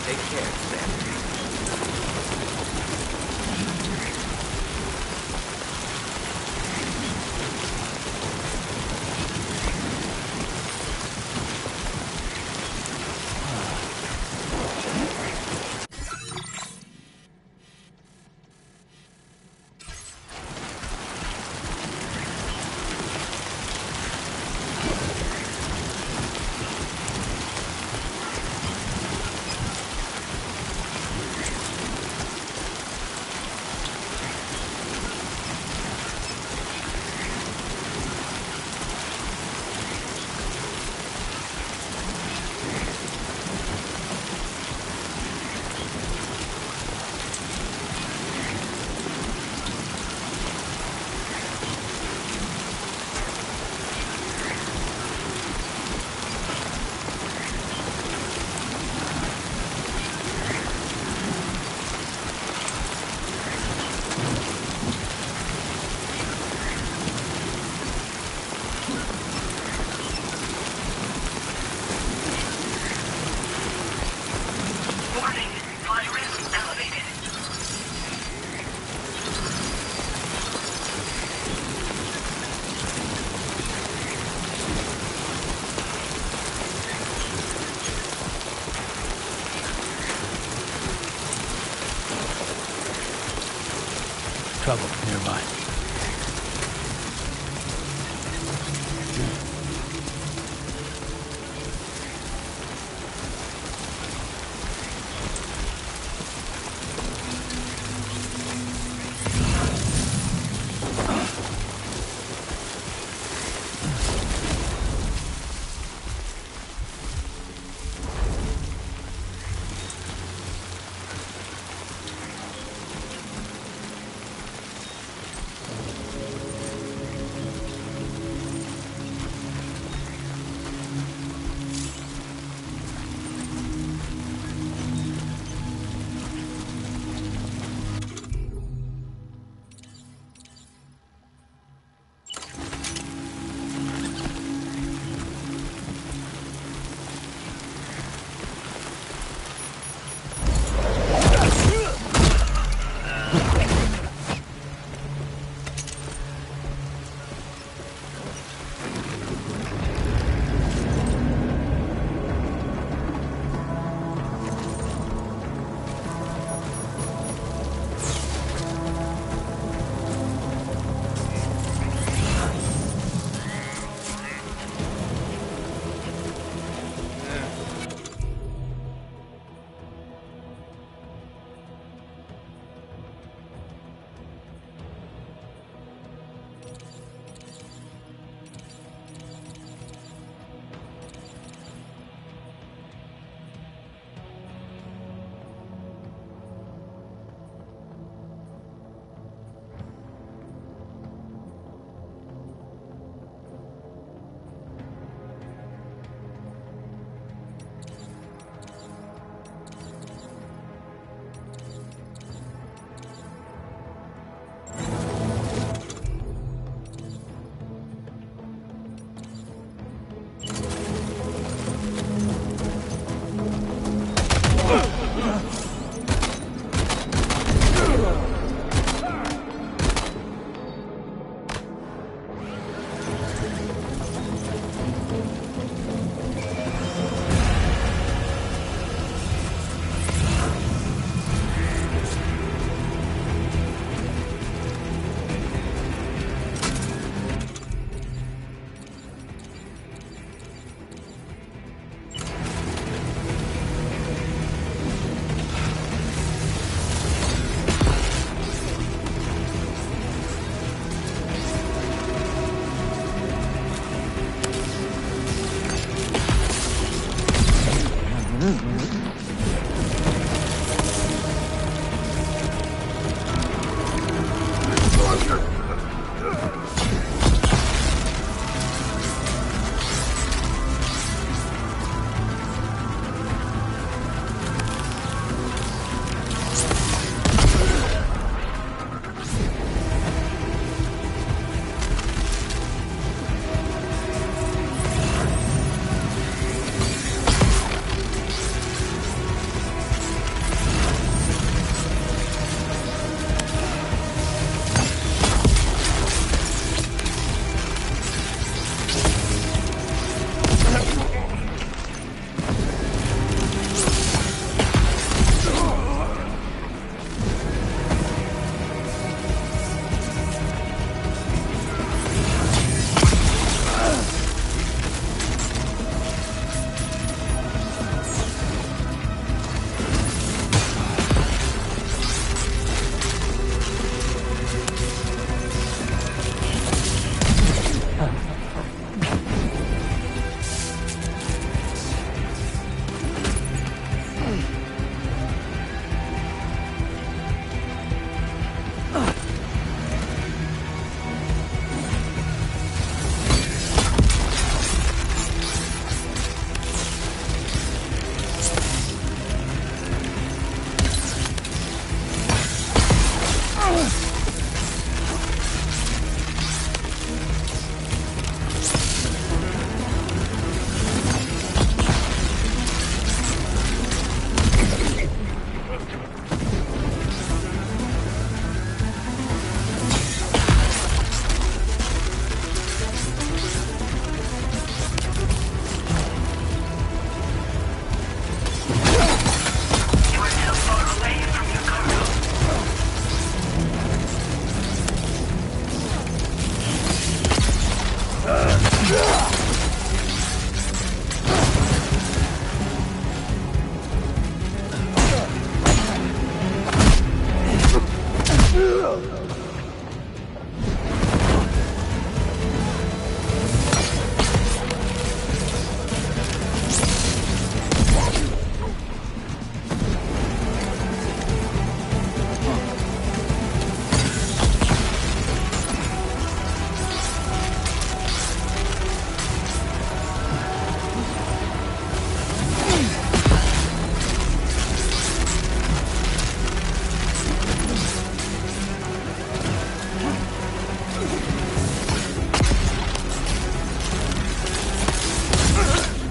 Take care, Sam. trouble nearby.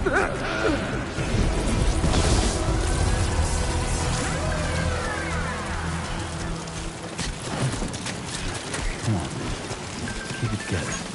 Come on. Keep it together.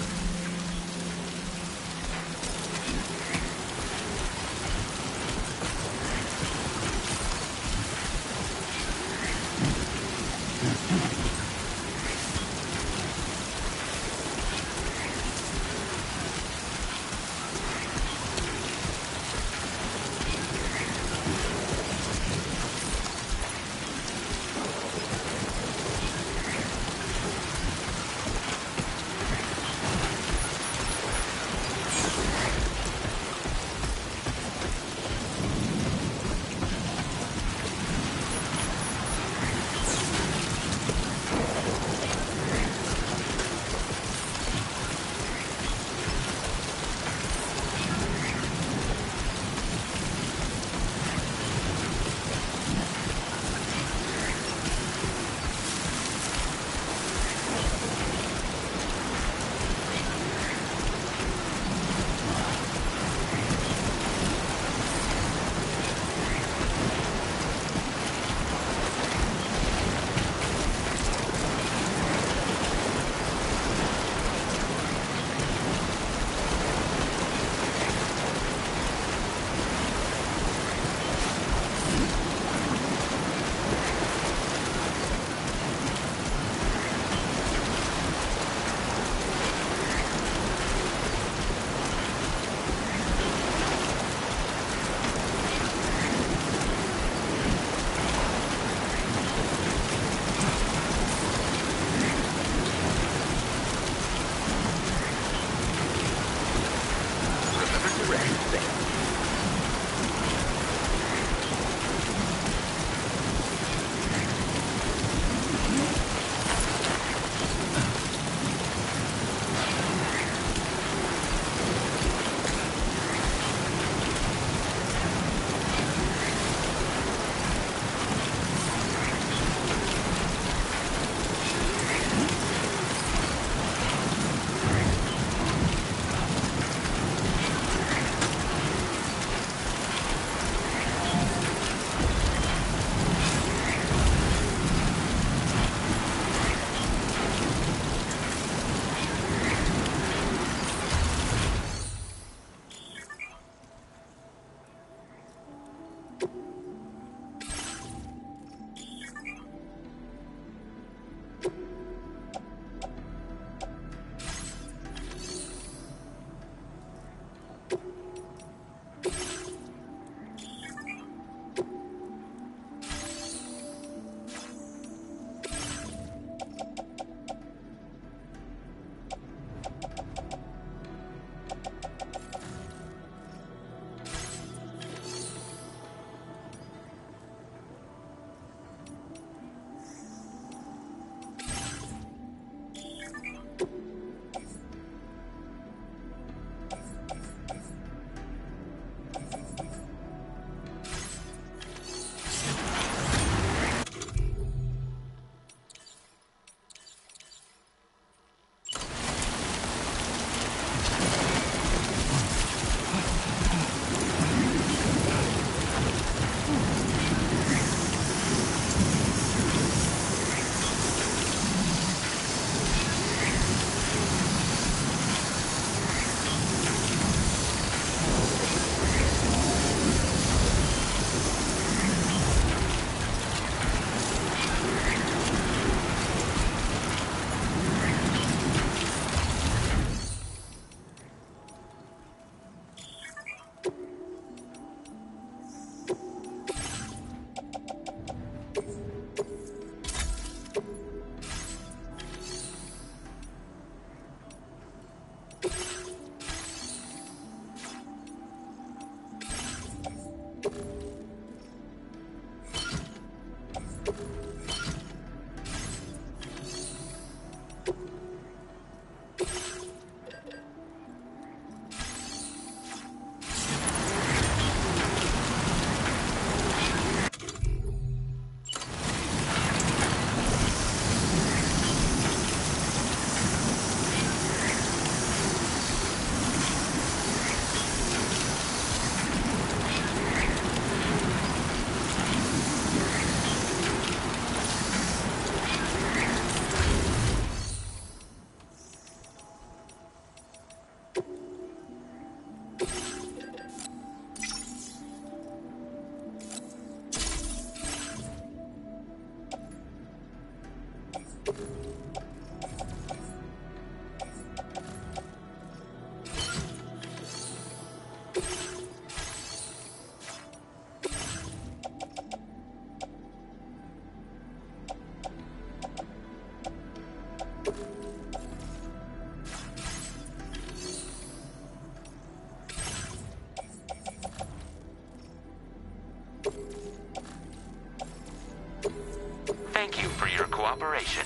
Thank you for your cooperation.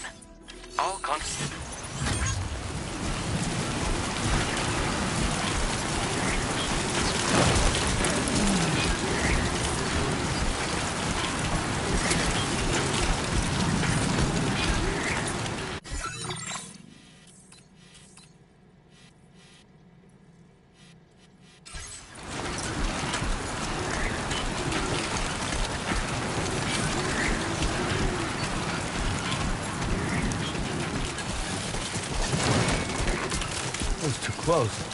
All con- That was too close.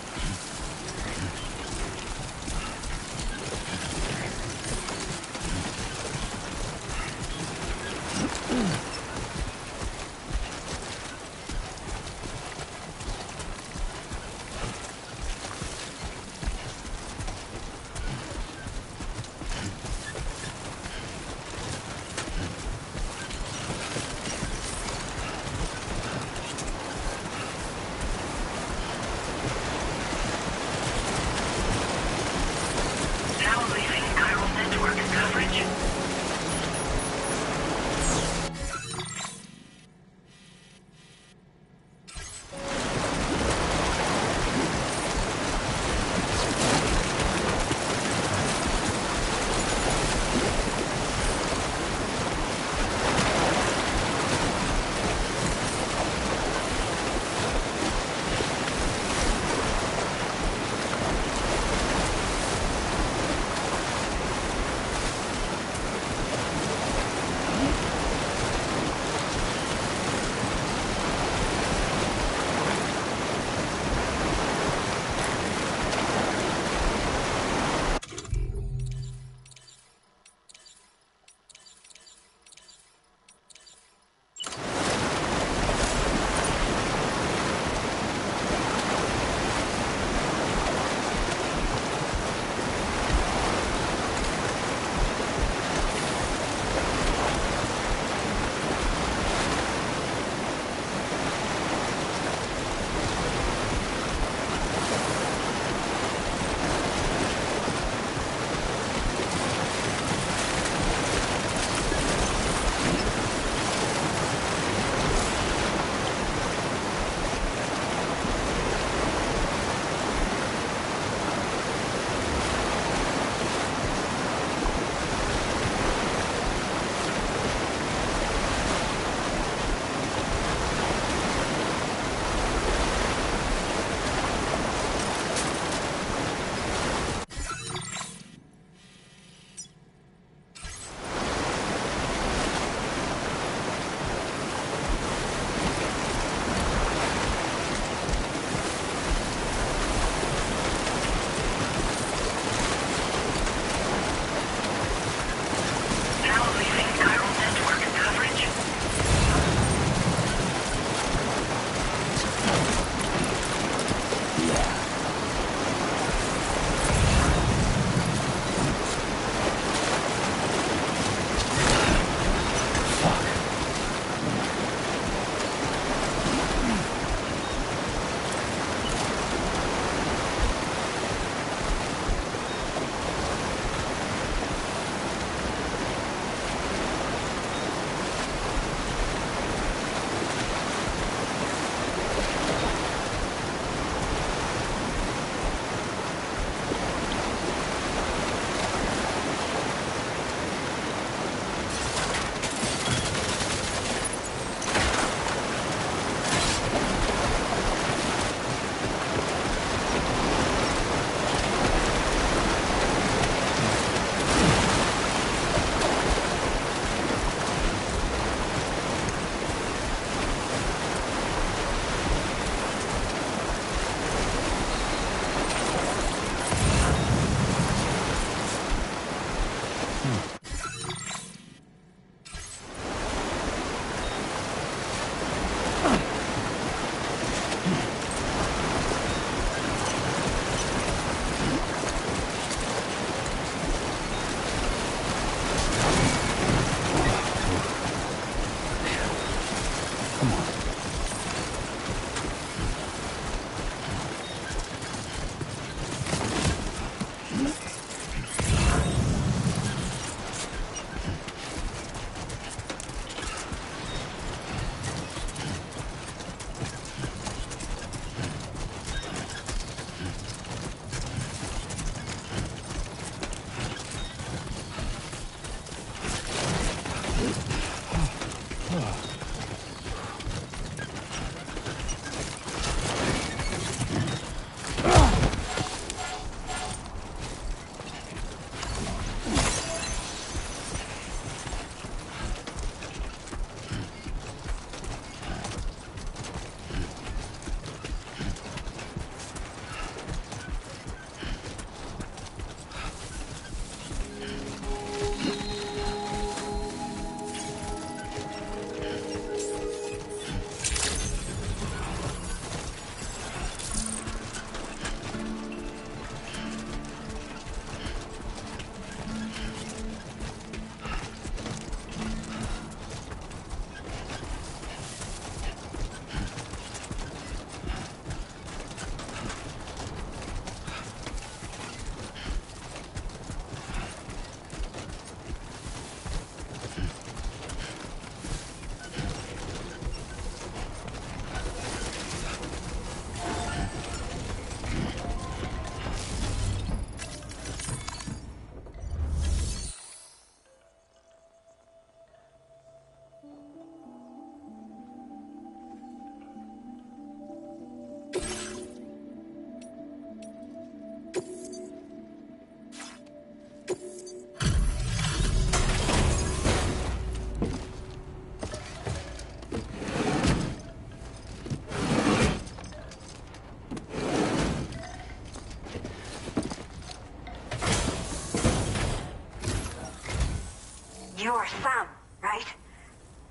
You're Sam, right?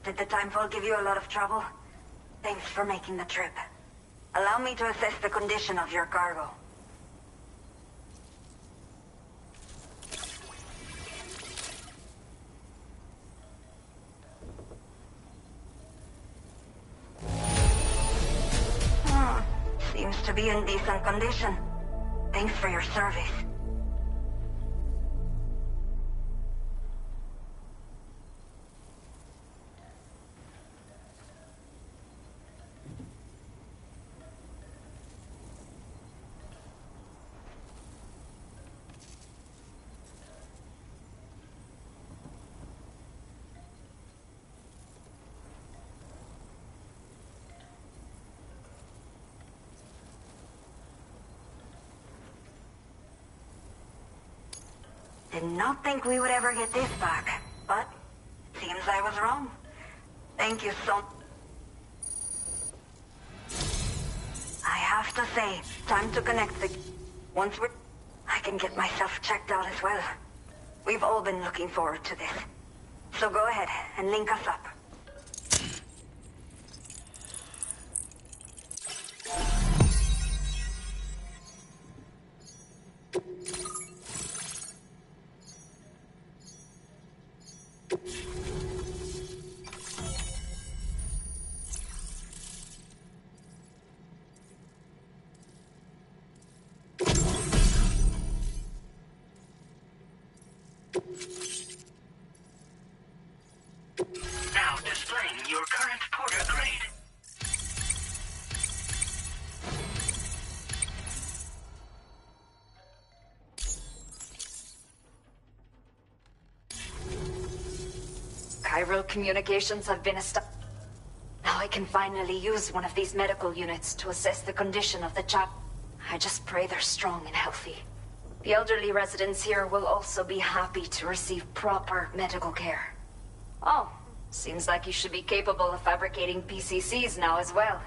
Did the timefall give you a lot of trouble? Thanks for making the trip. Allow me to assess the condition of your cargo. Seems to be in decent condition. Thanks for your service. Did not think we would ever get this back, but seems I was wrong. Thank you so... I have to say, time to connect the... Once we're... I can get myself checked out as well. We've all been looking forward to this. So go ahead and link us up. Now displaying your current porter grade. Chiral communications have been established. Now I can finally use one of these medical units to assess the condition of the chap. I just pray they're strong and healthy. The elderly residents here will also be happy to receive proper medical care. Oh, seems like you should be capable of fabricating PCCs now as well.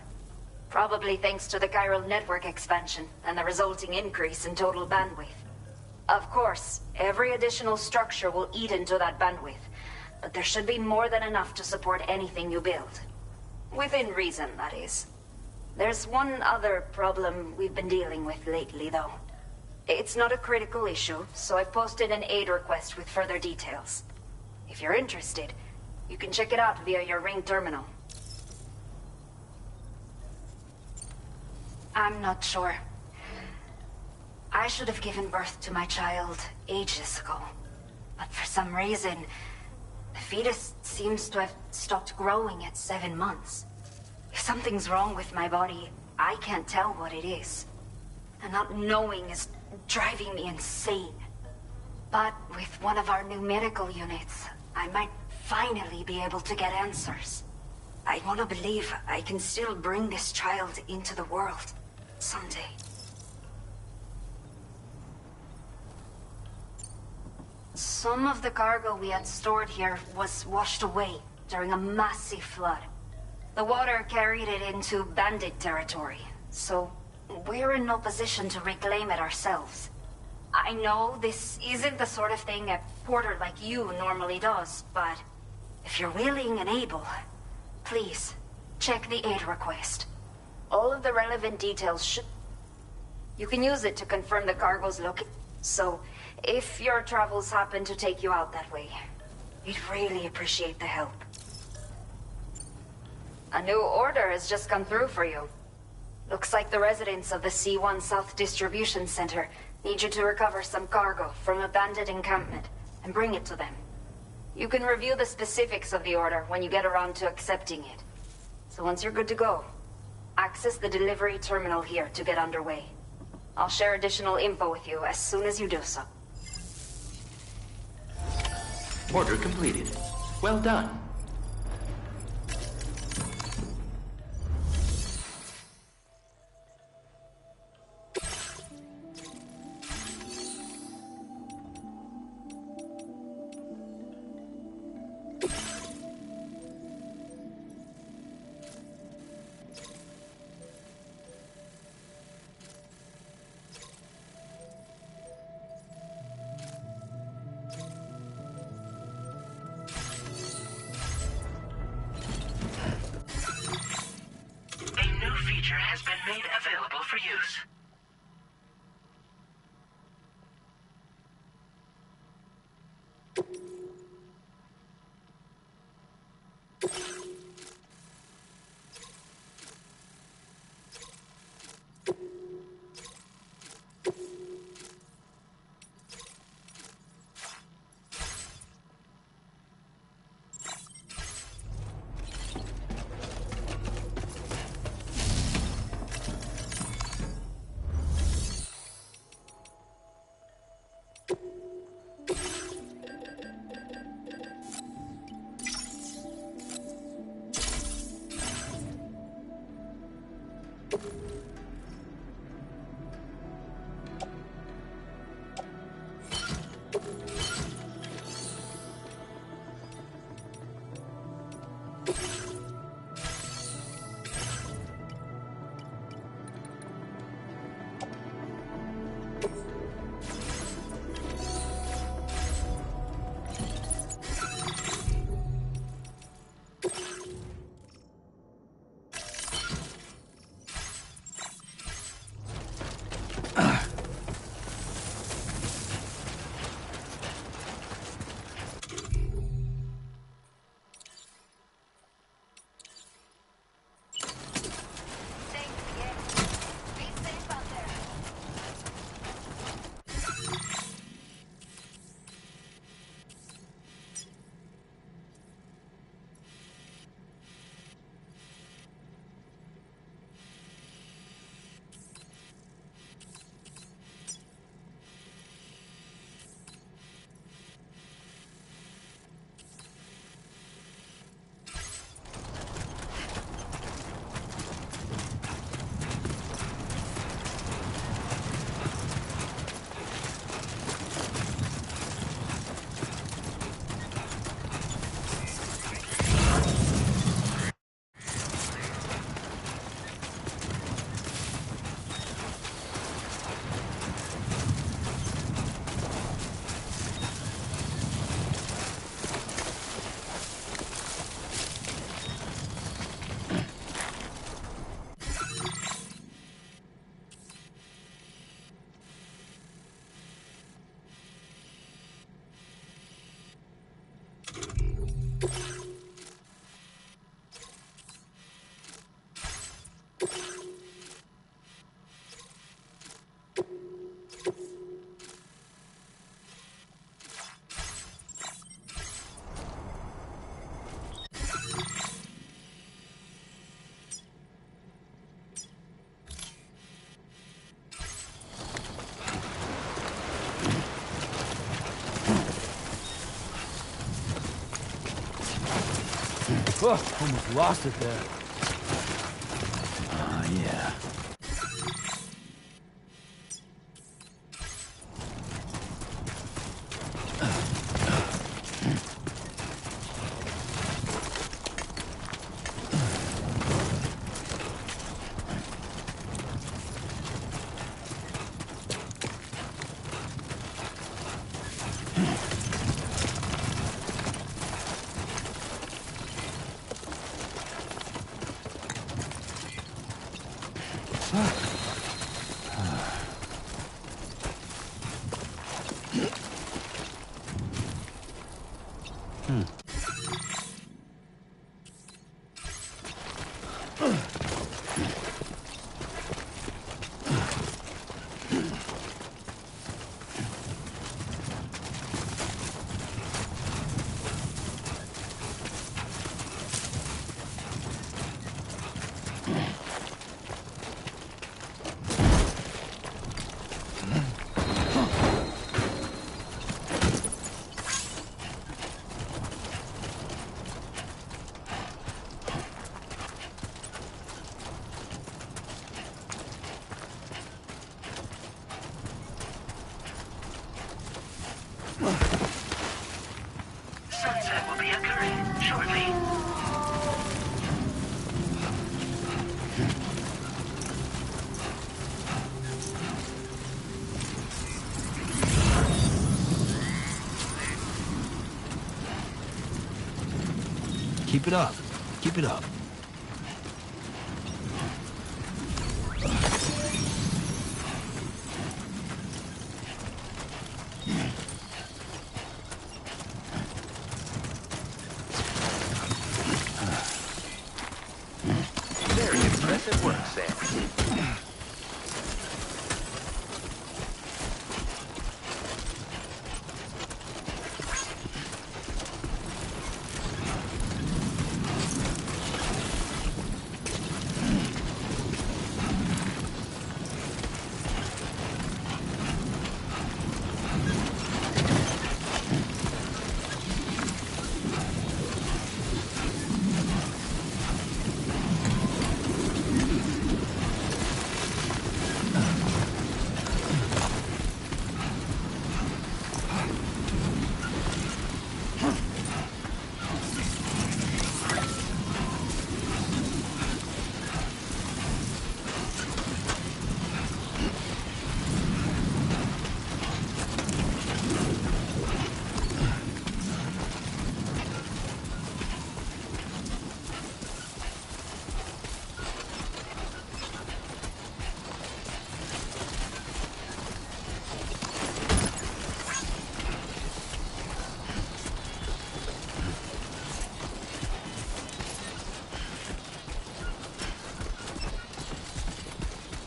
Probably thanks to the chiral network expansion and the resulting increase in total bandwidth. Of course, every additional structure will eat into that bandwidth, but there should be more than enough to support anything you build. Within reason, that is. There's one other problem we've been dealing with lately, though. It's not a critical issue, so I posted an aid request with further details. If you're interested, you can check it out via your ring terminal. I'm not sure. I should have given birth to my child ages ago. But for some reason, the fetus seems to have stopped growing at 7 months. If something's wrong with my body, I can't tell what it is. And not knowing is driving me insane. But with one of our new medical units, I might finally be able to get answers. I want to believe I can still bring this child into the world someday. Some of the cargo we had stored here was washed away during a massive flood. The water carried it into bandit territory, so we're in no position to reclaim it ourselves. I know this isn't the sort of thing a porter like you normally does, but if you're willing and able, please, check the aid request. All of the relevant details should... You can use it to confirm the cargo's location. So, if your travels happen to take you out that way, we'd really appreciate the help. A new order has just come through for you. Looks like the residents of the C1 South Distribution Center need you to recover some cargo from a bandit encampment and bring it to them. You can review the specifics of the order when you get around to accepting it. So once you're good to go, access the delivery terminal here to get underway. I'll share additional info with you as soon as you do so. Order completed. Well done. feature has been made available for use. Almost lost it there. Yeah. Sunset will be occurring shortly. Keep it up. Keep it up. Very impressive work, Sam.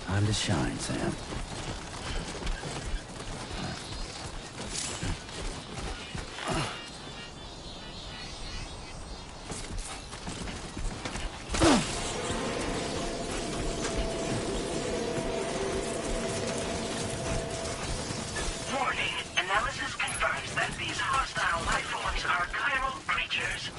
Time to shine, Sam. Warning. Analysis confirms that these hostile life forms are chiral creatures.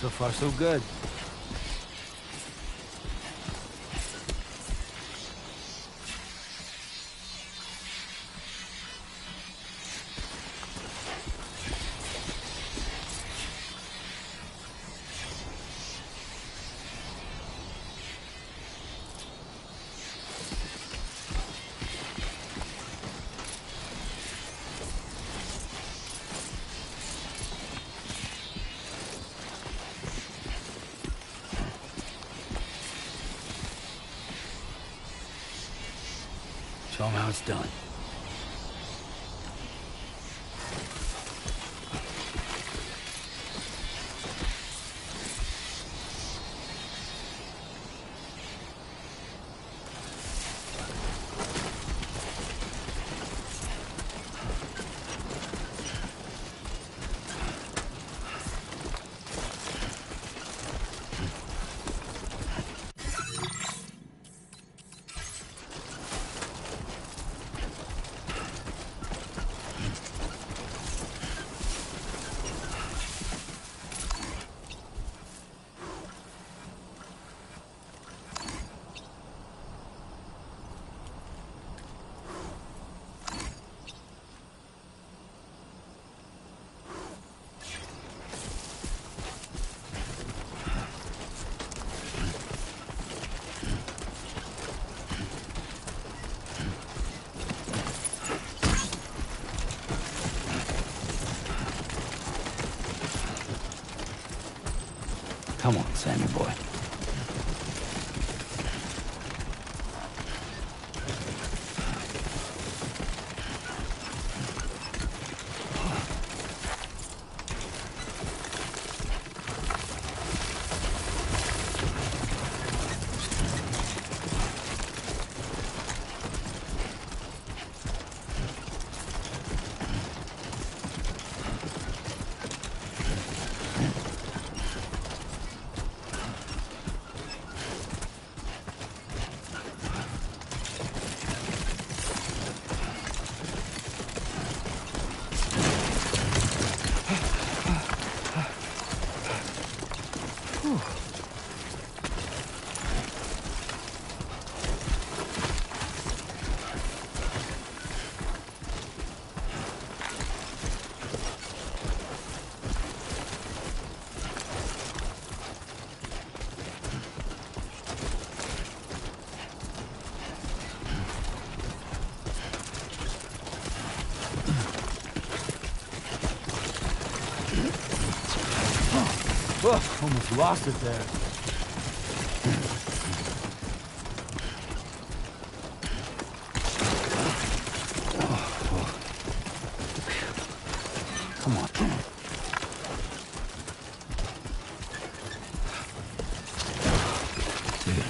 So far, so good. Show 'em how it's done. Come on, Sammy boy. Oh, almost lost it there. Come on. Dude.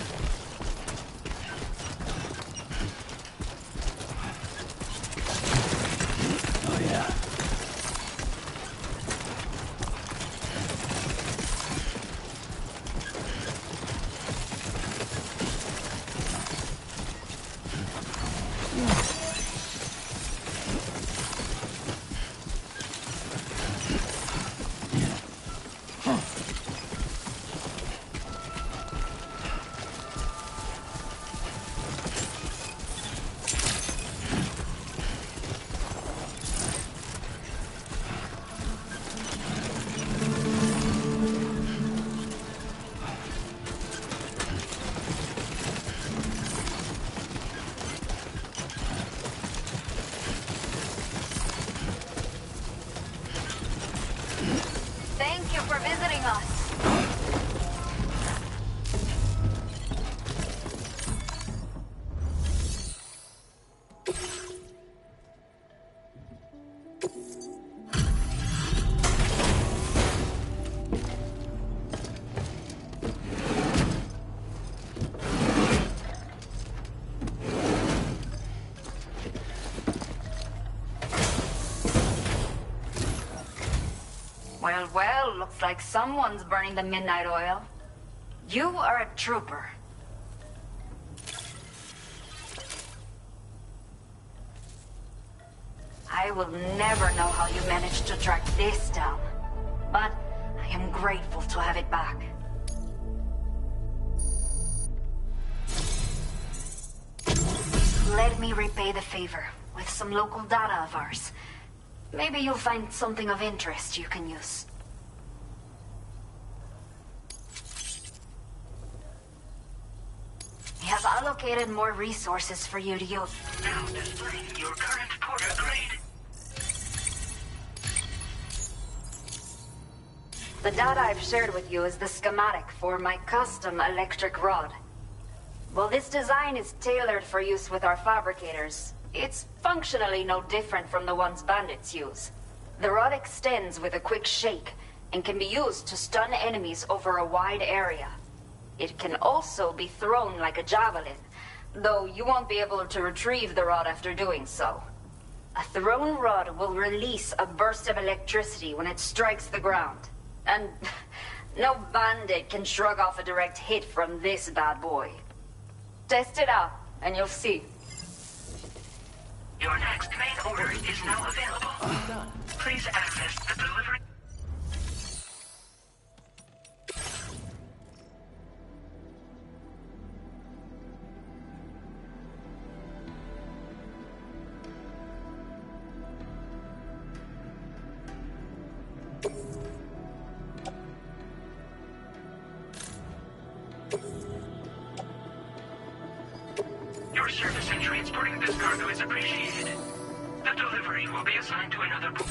Oh, yeah. Thank you for visiting us. Well, looks like someone's burning the midnight oil. You are a trooper. I will never know how you managed to track this down, but I am grateful to have it back. Let me repay the favor with some local data of ours. Maybe you'll find something of interest you can use. We have allocated more resources for you to use. Now displaying your current porter grade. The data I've shared with you is the schematic for my custom electric rod. While this design is tailored for use with our fabricators, it's functionally no different from the ones bandits use. The rod extends with a quick shake and can be used to stun enemies over a wide area. It can also be thrown like a javelin, though you won't be able to retrieve the rod after doing so. A thrown rod will release a burst of electricity when it strikes the ground. And no bandit can shrug off a direct hit from this bad boy. Test it out, and you'll see. Your next main order is now available. Please access the delivery. Your service in transporting this cargo is appreciated. The delivery will be assigned to another pool.